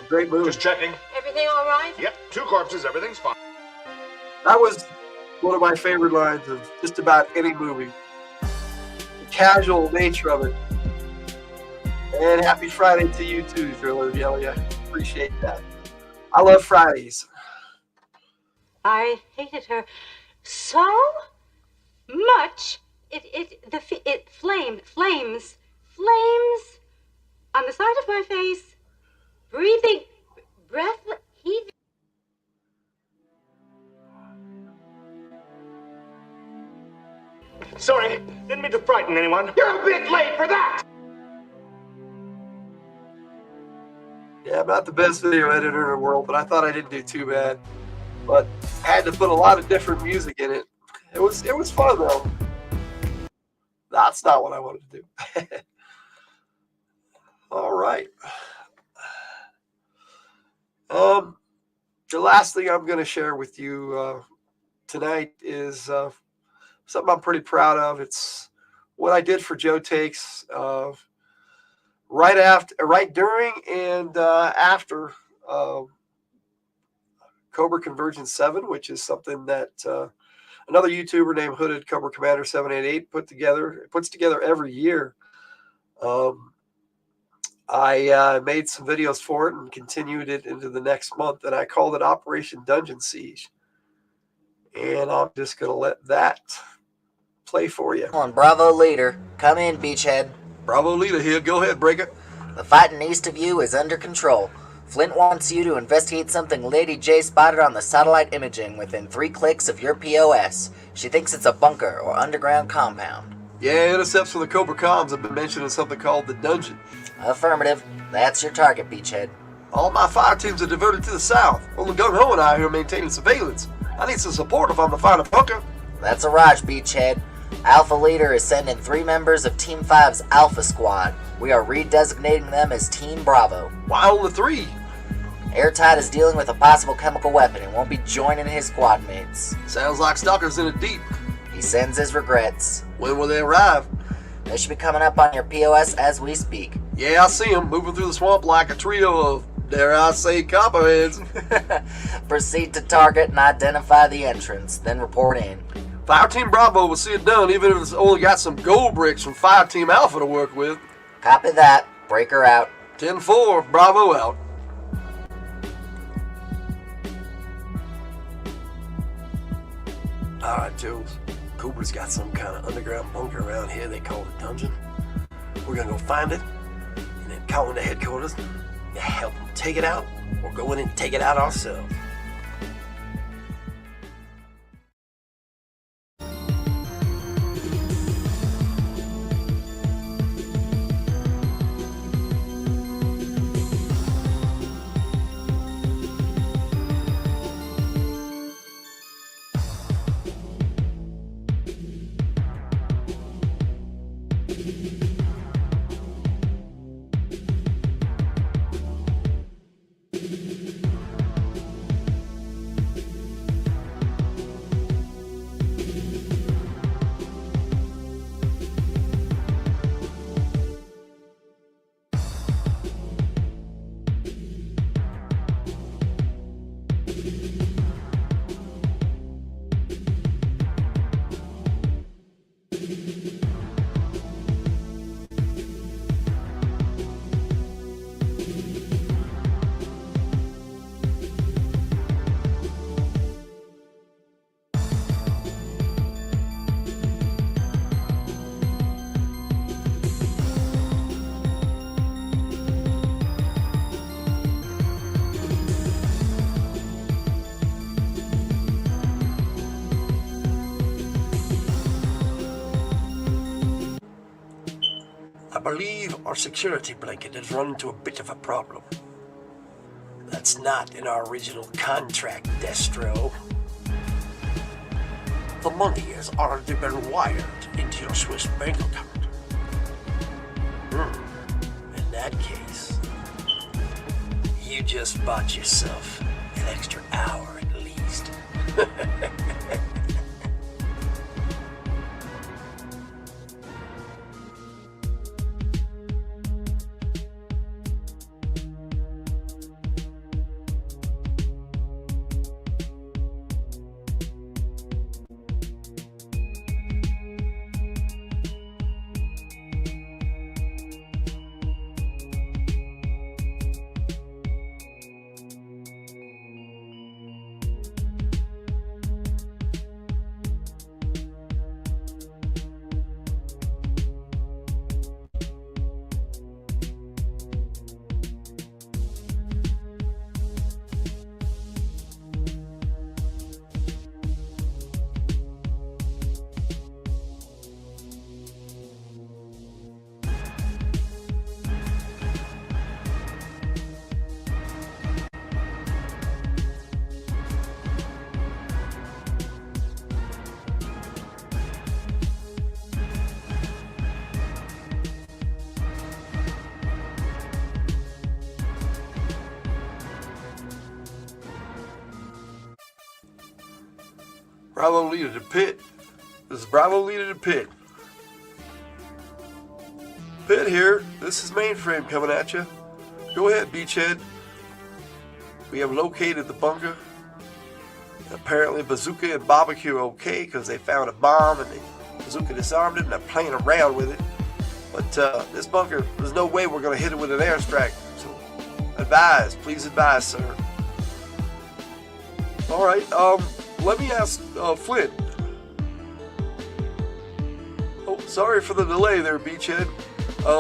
Great movie. Just checking. Everything all right? Yep, 2 corpses, everything's fine. That was one of my favorite lines of just about any movie. The casual nature of it. And happy Friday to you too, Driller and Yelly. I appreciate that. I love Fridays. I hated her so much. It flames on the side of my face, breathing, breath, heaving. Sorry, didn't mean to frighten anyone. You're a bit late for that! Yeah, I'm not the best video editor in the world, but I thought I didn't do too bad. But I had to put a lot of different music in it. It was fun though. That's not what I wanted to do. All right. The last thing I'm going to share with you tonight is something I'm pretty proud of. It's what I did for Joe Takes right during and after Cobra Convergence 7, which is something that another YouTuber named Hooded Cobra Commander 788 puts together every year. I made some videos for it and continued it into the next month, and I called it Operation Dungeon Siege. And I'm just going to let that play for you. On Bravo Leader, come in, Beachhead. Bravo Leader here. Go ahead, Breaker. The fighting east of you is under control. Flint wants you to investigate something Lady J spotted on the satellite imaging within 3 clicks of your POS. She thinks it's a bunker or underground compound. Yeah, intercepts from the Cobra Comms have been mentioning something called the Dungeon. Affirmative. That's your target, Beachhead. All my fire teams are diverted to the south. Only Gung Ho and I are maintaining surveillance. I need some support if I'm to find a bunker. That's a Raj, Beachhead. Alpha Leader is sending 3 members of Team 5's Alpha Squad. We are redesignating them as Team Bravo. Why only 3? Airtight is dealing with a possible chemical weapon and won't be joining his squad mates. Sounds like Stalker's in it deep. He sends his regrets. When will they arrive? They should be coming up on your POS as we speak. Yeah, I see them moving through the swamp like a trio of, dare I say, copperheads. Proceed to target and identify the entrance, then report in. Fire Team Bravo will see it done, even if it's only got some gold bricks from Fire Team Alpha to work with. Copy that. Breaker out. 10-4, Bravo out. Alright, Jones. Cobra's got some kind of underground bunker around here they call the Dungeon. We're gonna go find it, and then call into headquarters to help them take it out, or go in and take it out ourselves. I believe our security blanket has run into a bit of a problem. That's not in our original contract, Destro. The money has already been wired into your Swiss bank account. In that case, you just bought yourself an extra hour at least. Bravo leader to pit. This is Bravo leader to pit. Pit here. This is Mainframe coming at you. Go ahead, Beachhead. We have located the bunker. Apparently Bazooka and Barbecue are okay because they found a bomb and Bazooka disarmed it and they're playing around with it. But this bunker, there's no way we're going to hit it with an airstrike. So advise, please advise, sir. All right, let me ask Flint. Oh, sorry for the delay there, Beachhead.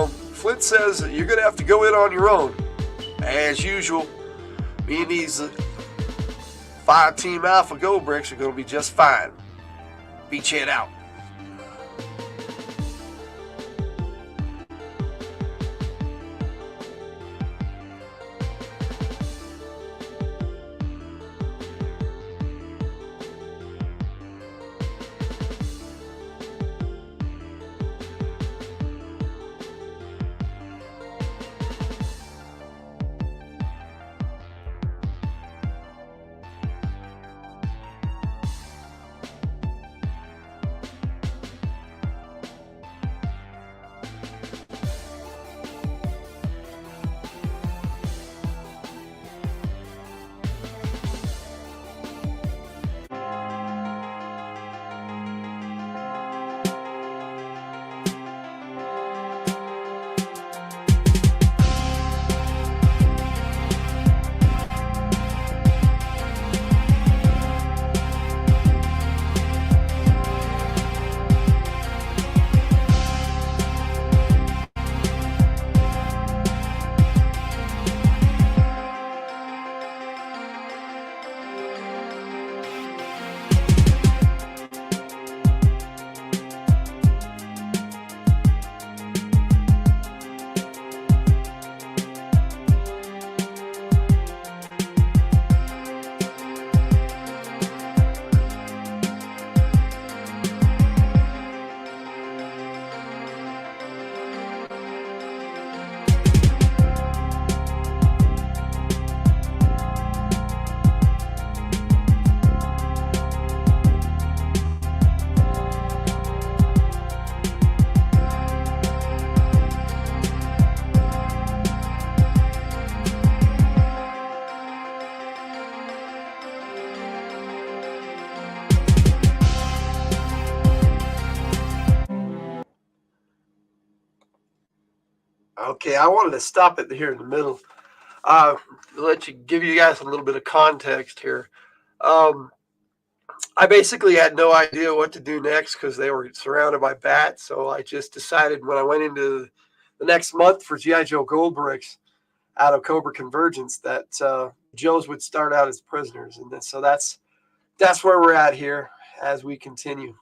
Flint says that you're going to have to go in on your own. As usual, me and these Fire Team Alpha Gold Bricks are going to be just fine. Beachhead out. Okay, I wanted to stop it here in the middle. Give you guys a little bit of context here. I basically had no idea what to do next because they were surrounded by bats. So I just decided when I went into the next month for G.I. Joe Gold Bricks out of Cobra Convergence that Joes would start out as prisoners. And so that's where we're at here as we continue.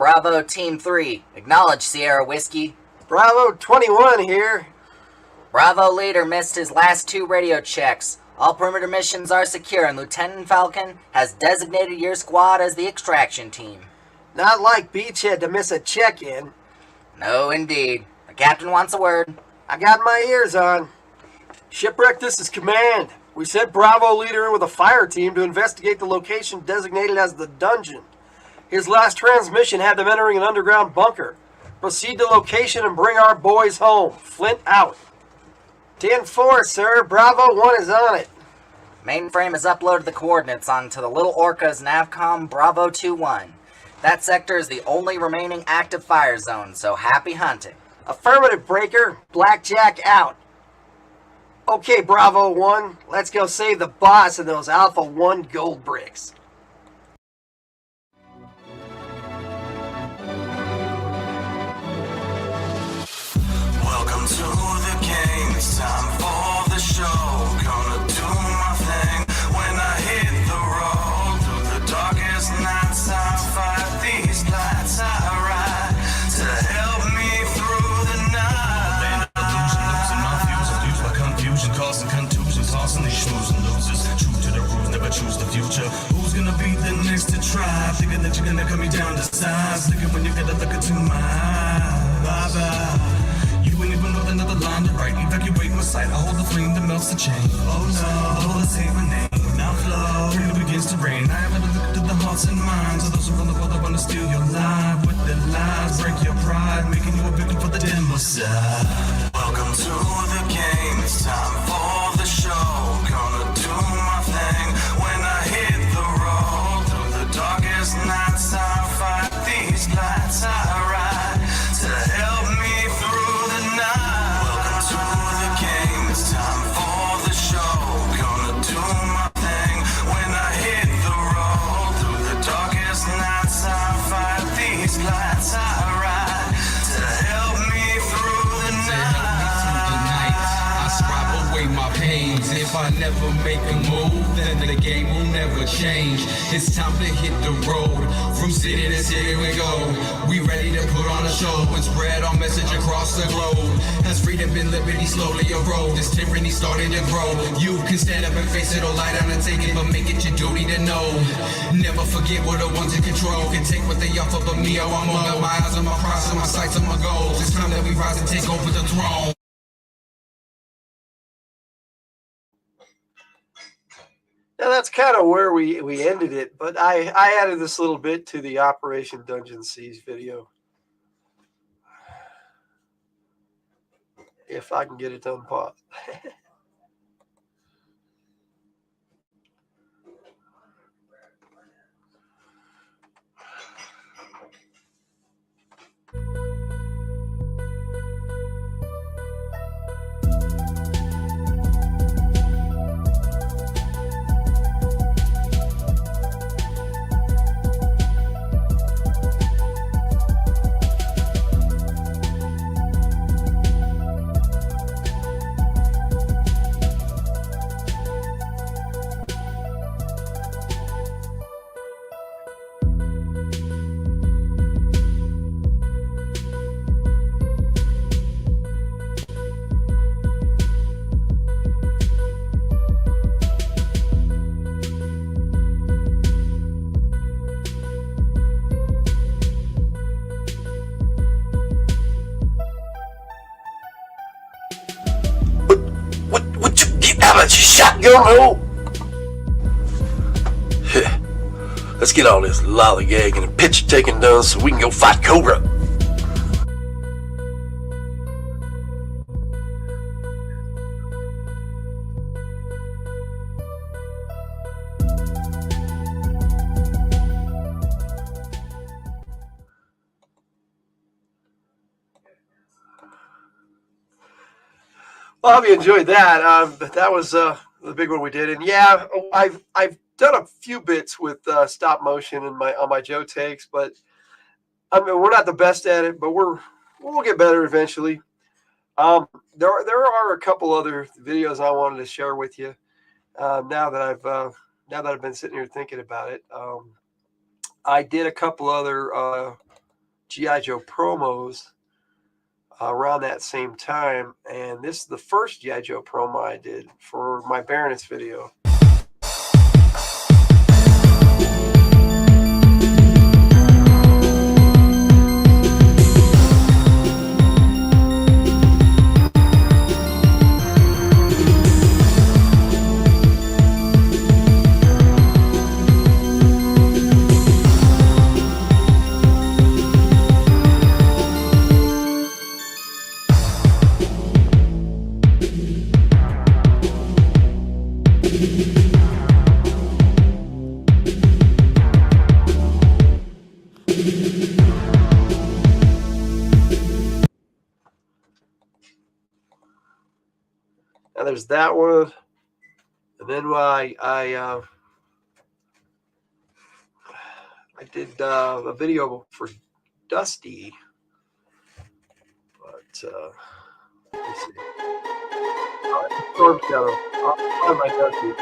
Bravo Team 3. Acknowledge, Sierra Whiskey. Bravo 21 here. Bravo leader missed his last 2 radio checks. All perimeter missions are secure, and Lieutenant Falcon has designated your squad as the extraction team. Not like Beachhead to miss a check-in. No, indeed. The captain wants a word. I got my ears on. Shipwreck, this is command. We sent Bravo leader in with a fire team to investigate the location designated as the dungeon. His last transmission had them entering an underground bunker. Proceed to location and bring our boys home. Flint out. 10-4, sir. Bravo 1 is on it. Mainframe has uploaded the coordinates onto the Little Orca's Navcom Bravo 2-1. That sector is the only remaining active fire zone, so happy hunting. Affirmative, Breaker. Blackjack out. Okay, Bravo 1. Let's go save the boss of those Alpha 1 gold bricks. Welcome to the game, it's time for the show. Gonna do my thing when I hit the road. Through the darkest nights I fight these lights I ride to help me through the night. Illusion, losing my fuse, abused by confusion, causing contusions, tossing these shoes and losers. True to the rules, never choose the future. Who's gonna be the next to try? Thinking that you're gonna cut me down to size. Thinking when you get a look into my eyes. Bye-bye. You ain't even know another line to write. Evacuate my sight. I hold the flame that melts the chain. Oh no, all let's say my name. Now flow. Freedom begins to rain. I have a look to the hearts and minds of those around the world that want to steal your life with their lies. Break your pride, making you a victim for the demo side. Welcome to the game. It's time for the show. Gonna do my thing when I hit the road. Through the darkest nights I fight these lights I ride to help me through the night. Welcome to the game, it's time for the show. Gonna do my thing when I hit the road. Through the darkest nights I fight these lights I ride to help me through the night. I scrap away my pains. If I never make a move, then the game will never change. It's time to hit the road. From city to city we go. We ready to put on a show and spread our message across the globe. Has freedom been liberty slowly erode? This tyranny starting to grow. You can stand up and face it or lie down and take it, but make it your duty to know. Never forget we're the ones in control. Can take what they offer, but me, oh, I'm on my eyes on my price, on my sights, on my goals. It's time that we rise and take over the throne. Now that's kind of where we ended it, but I added this little bit to the Operation Dungeon Siege video. If I can get it done, pause. Shotgun hole. Let's get all this lollygagging and picture taking done so we can go fight Cobra. Well, I hope you enjoyed that. That was the big one we did, and yeah, I've done a few bits with stop motion and on my Joe takes, but I mean we're not the best at it, but we'll get better eventually. There are a couple other videos I wanted to share with you. Now that I've been sitting here thinking about it, I did a couple other G.I. Joe promos around that same time, and this is the first G.I. Joe promo I did for my Baroness video. Now there's that one, and then I did a video for Dusty, but let's see. Storm Shadow. I'll find my Dusty.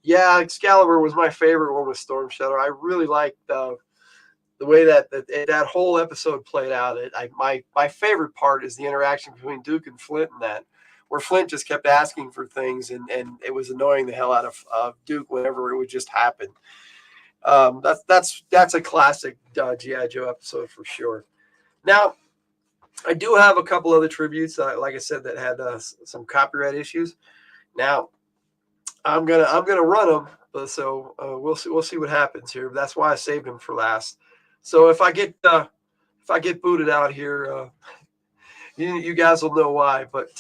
Yeah, Excalibur was my favorite one with Storm Shadow. I really liked the way that whole episode played out. My favorite part is the interaction between Duke and Flint, and that where Flint just kept asking for things, and it was annoying the hell out of Duke whenever it would just happen. That's a classic G.I. Joe episode for sure. Now, I do have a couple other tributes, like I said, that had some copyright issues. Now, I'm gonna run them, but so we'll see what happens here. That's why I saved them for last. So if I get booted out here, you guys will know why. But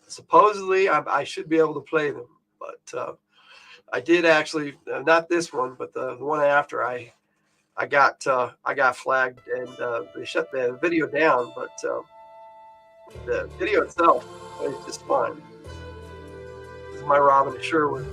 supposedly I should be able to play them. But I did actually, not this one, but the one after I got flagged, and they shut the video down. But the video itself is just fine. This is my Robin of Sherwood.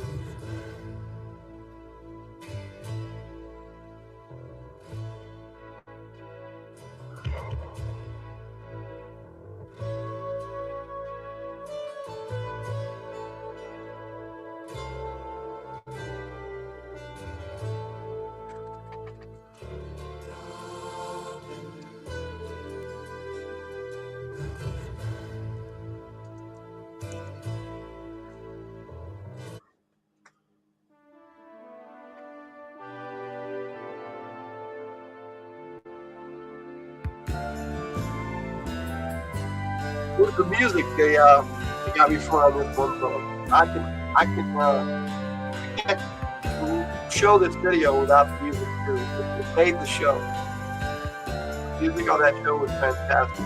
With the music, they got me for on this one. So I can't show this video without the music too. It made the show. The music on that show was fantastic.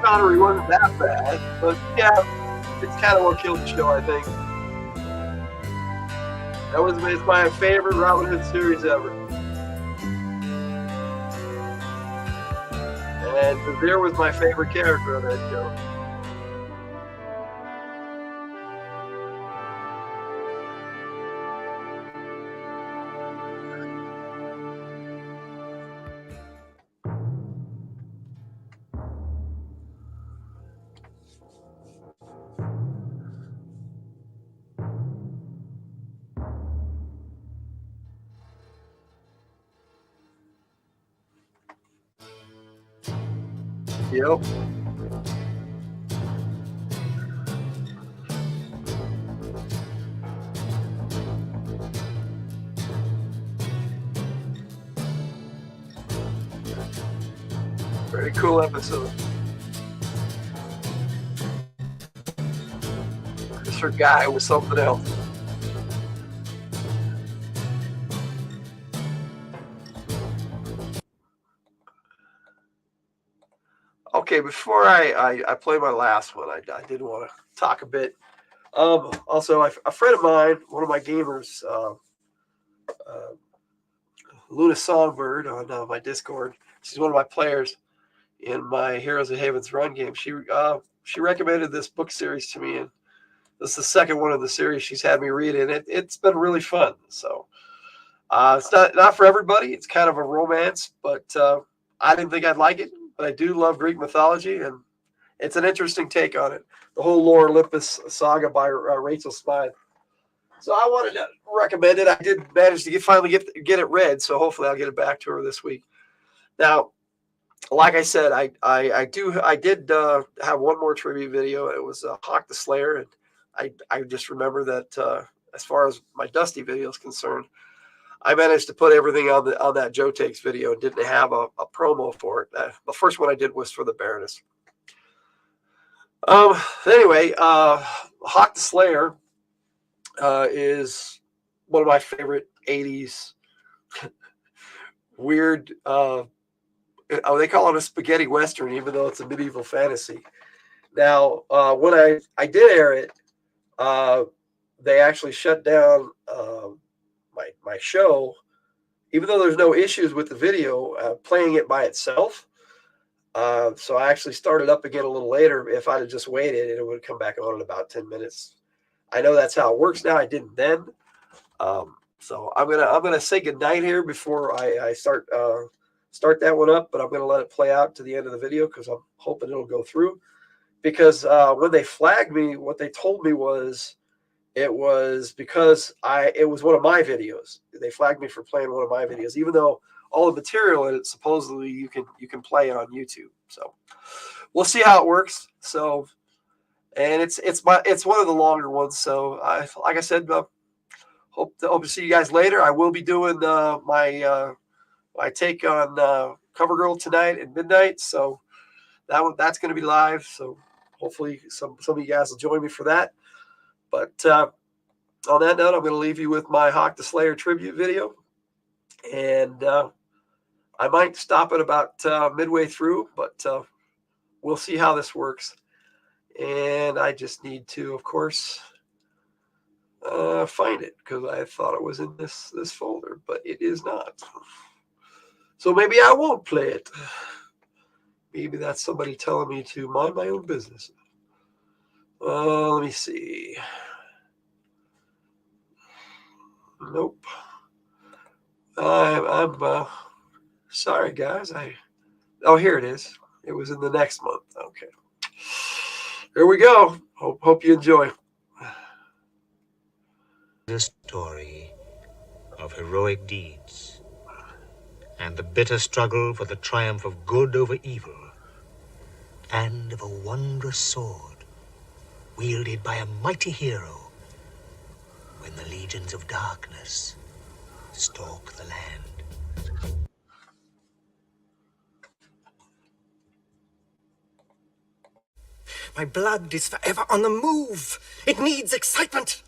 Connery wasn't that bad, but yeah, it's kind of what killed the show, I think. It's my favorite Robin Hood series ever. And Vizier was my favorite character on that show. Yep. Very cool episode. Mr. Guy was something else. Okay, before I play my last one, I did want to talk a bit. Also, a friend of mine, one of my gamers, Luna Songbird on my Discord, she's one of my players in my Heroes of Haven's Run game. She recommended this book series to me, and this is the second one of the series she's had me read, and it's been really fun. So it's not for everybody. It's kind of a romance, but I didn't think I'd like it. But I do love Greek mythology, and it's an interesting take on it. The whole Lore Olympus saga by Rachel Smythe. So I wanted to recommend it. I did manage to finally get it read, so hopefully I'll get it back to her this week. Now, like I said, I did have one more tribute video. It was Hawk the Slayer, and I just remember that as far as my Dusty video is concerned, I managed to put everything on that Joe Takes video and didn't have a promo for it. The first one I did was for the Baroness. Anyway, Hawk the Slayer is one of my favorite 80s weird, they call it a spaghetti western, even though it's a medieval fantasy. Now, when I did air it, they actually shut down my show, even though there's no issues with the video, playing it by itself. So I actually started up again a little later. If I'd have just waited, it would come back on in about 10 minutes. I know that's how it works now. I didn't then. So I'm gonna say goodnight here before I start that one up, but I'm gonna let it play out to the end of the video because I'm hoping it'll go through. Because when they flagged me, what they told me was it was because it was one of my videos. They flagged me for playing one of my videos, even though all the material in it supposedly you can play it on YouTube. So we'll see how it works. So, and it's one of the longer ones. So like I said, hope to see you guys later. I will be doing my take on CoverGirl tonight at midnight. So that's going to be live. So hopefully some of you guys will join me for that. But on that note, I'm going to leave you with my Hawk the Slayer tribute video. And I might stop it about midway through, but we'll see how this works. And I just need to, of course, find it because I thought it was in this folder, but it is not. So maybe I won't play it. Maybe that's somebody telling me to mind my own business. Let me see. Nope. I'm sorry, guys. Oh, here it is. It was in the next month. Okay. Here we go. Hope you enjoy. The story of heroic deeds and the bitter struggle for the triumph of good over evil, and of a wondrous sword wielded by a mighty hero when the legions of darkness stalk the land. My blood is forever on the move. It needs excitement.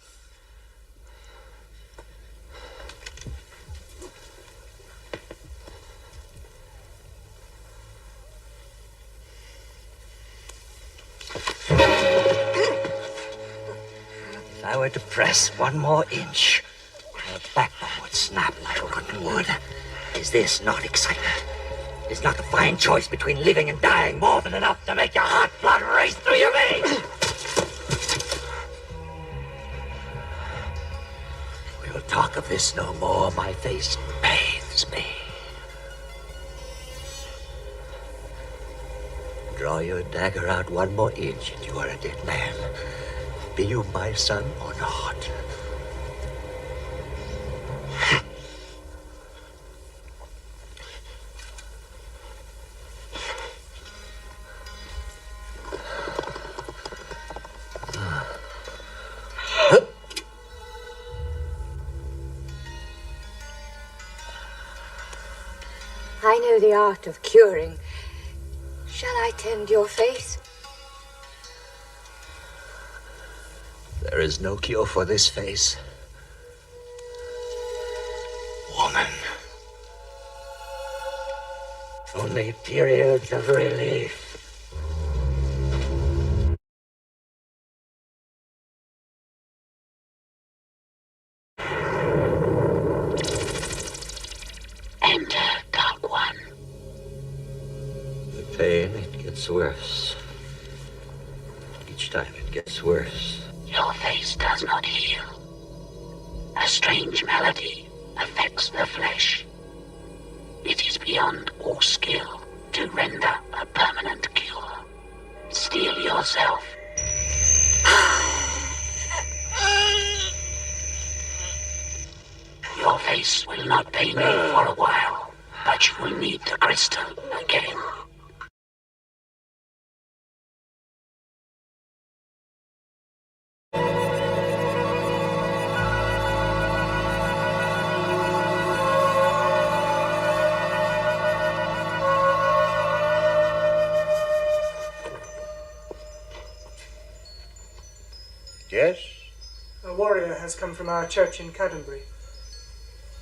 were to press one more inch, your backbone would snap like rotten wood. Is this not excitement? Is not the fine choice between living and dying more than enough to make your hot blood race through your veins? We will talk of this no more. My face bathes me. Draw your dagger out one more inch and you are a dead man. Be you my son or not? I know the art of curing. Shall I tend your face? There is no cure for this face. Woman. Only periods of relief. Enter, Dark One. The pain, it gets worse. Each time it gets worse. Your face does not heal. A strange malady affects the flesh. It is beyond all skill to render a permanent cure. Steel yourself. Your face will not pain me for a while, but you will need the crystal again. Yes? A warrior has come from our church in Caddenbury.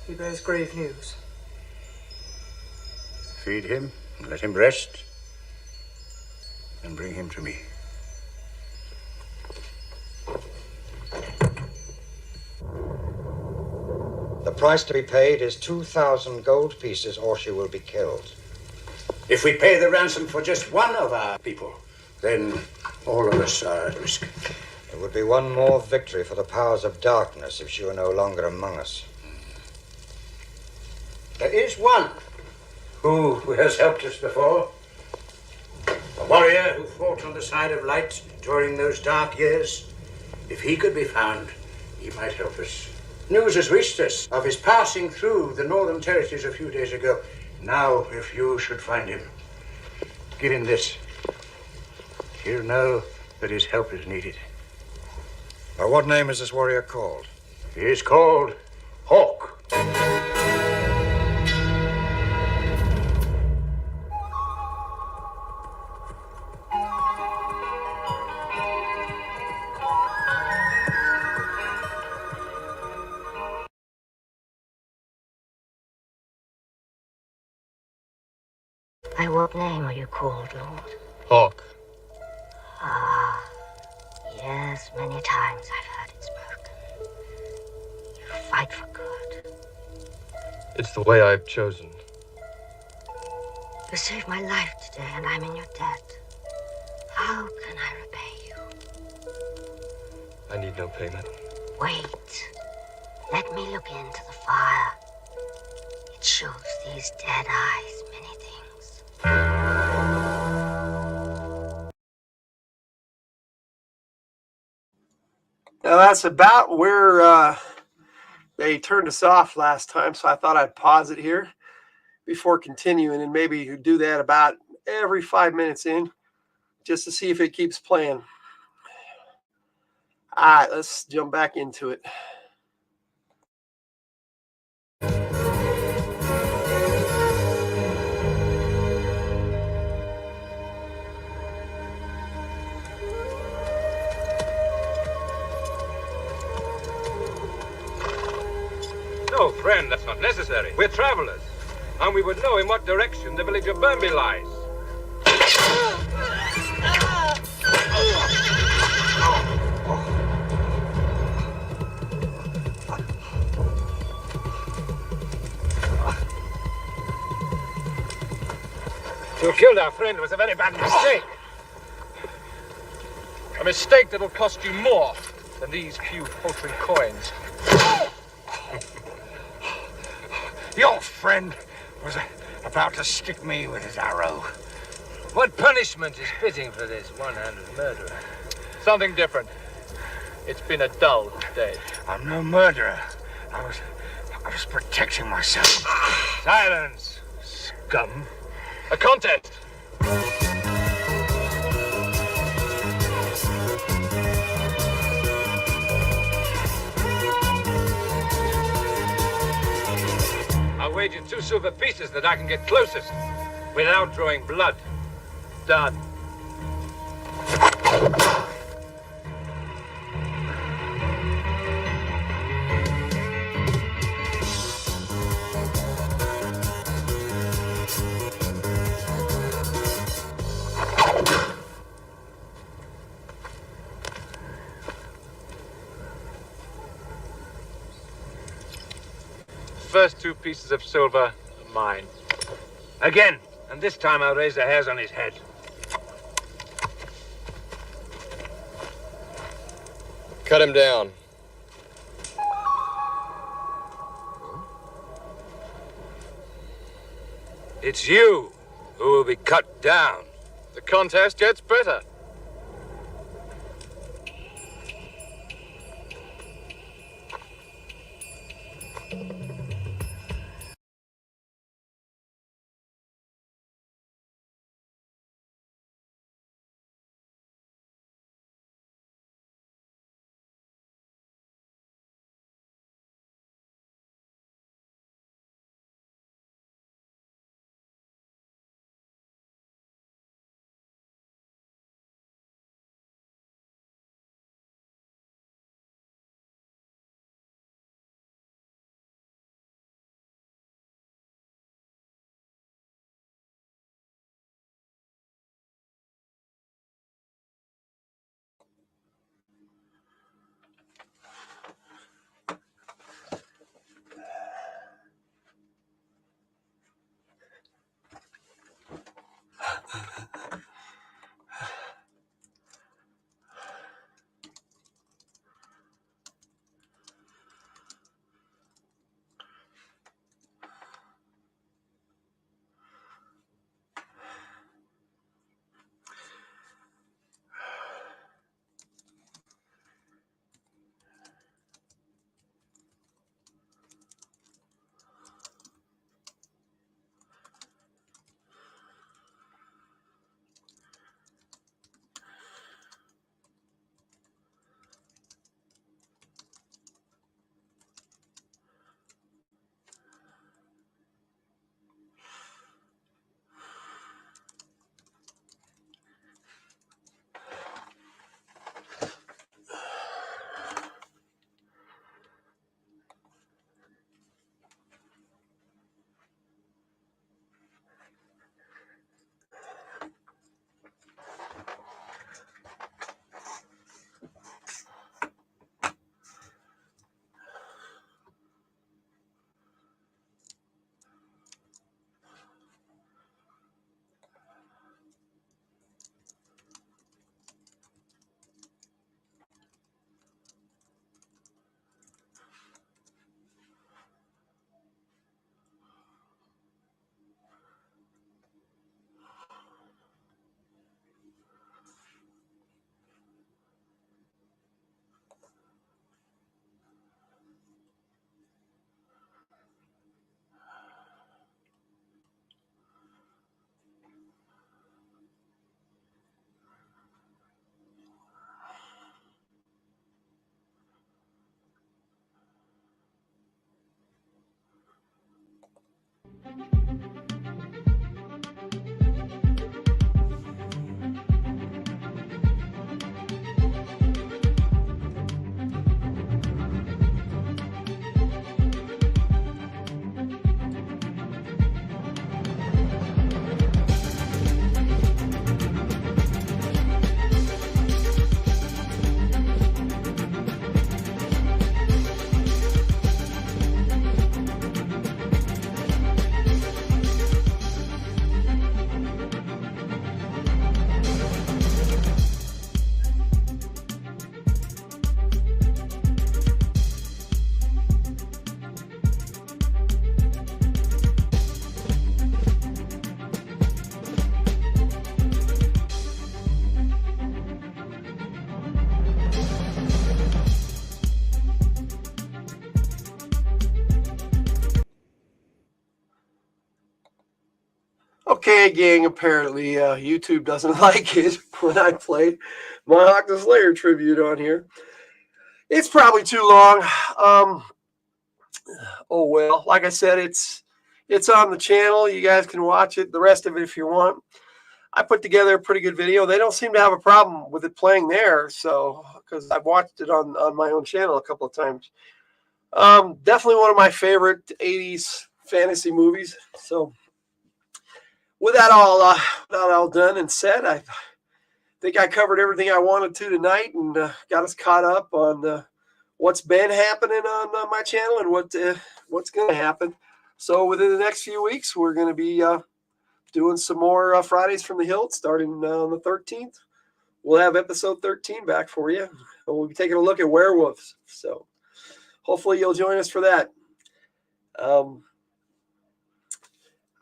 He bears grave news. Feed him, let him rest, and bring him to me. The price to be paid is 2,000 gold pieces, or she will be killed. If we pay the ransom for just one of our people, then all of us are at risk. It would be one more victory for the powers of darkness if she were no longer among us. There is one who has helped us before. A warrior who fought on the side of light during those dark years. If he could be found, he might help us. News has reached us of his passing through the Northern Territories a few days ago. Now, if you should find him, give him this. He'll know that his help is needed. By what name is this warrior called? He is called Hawk. By what name are you called, Lord? Hawk. Ah, yes, many times I've heard it spoken. You fight for good. It's the way I've chosen. You saved my life today, and I'm in your debt. How can I repay you? I need no payment. Wait. Let me look into the fire. It shows these dead eyes many things. Now that's about where they turned us off last time, so I thought I'd pause it here before continuing, and maybe do that about every 5 minutes in, just to see if it keeps playing. All right, let's jump back into it. No, friend, that's not necessary. We're travelers, and we would know in what direction the village of Burnby lies. To have killed our friend was a very bad mistake. A mistake that'll cost you more than these few paltry coins. Your friend was about to stick me with his arrow. What punishment is fitting for this one-handed murderer? Something different. It's been a dull day. I'm no murderer. I was protecting myself. Silence, scum. A contest. I'll wager 2 silver pieces that I can get closest without drawing blood. Done. First 2 pieces of silver are mine. Again, and this time I'll raise the hairs on his head. Cut him down. It's you who will be cut down. The contest gets better. Okay, gang, apparently YouTube doesn't like it when I played my Hawk the Slayer tribute on here. It's probably too long. Oh well, like I said, it's on the channel. You guys can watch it, the rest of it if you want. I put together a pretty good video. They don't seem to have a problem with it playing there, so because I've watched it on my own channel a couple of times. Definitely one of my favorite 80s fantasy movies. So with that all done and said, I think I covered everything I wanted to tonight and got us caught up on what's been happening on my channel and what's going to happen. So within the next few weeks, we're going to be doing some more Fridays from the Hilt starting on the 13th. We'll have episode 13 back for you. And we'll be taking a look at werewolves. So hopefully you'll join us for that.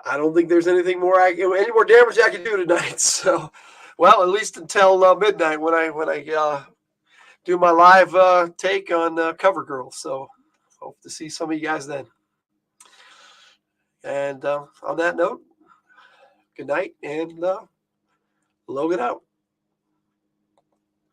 I don't think there's anything more any more damage I can do tonight. So, well, at least until midnight when I do my live take on CoverGirl. So hope to see some of you guys then. And on that note, good night and Logan out.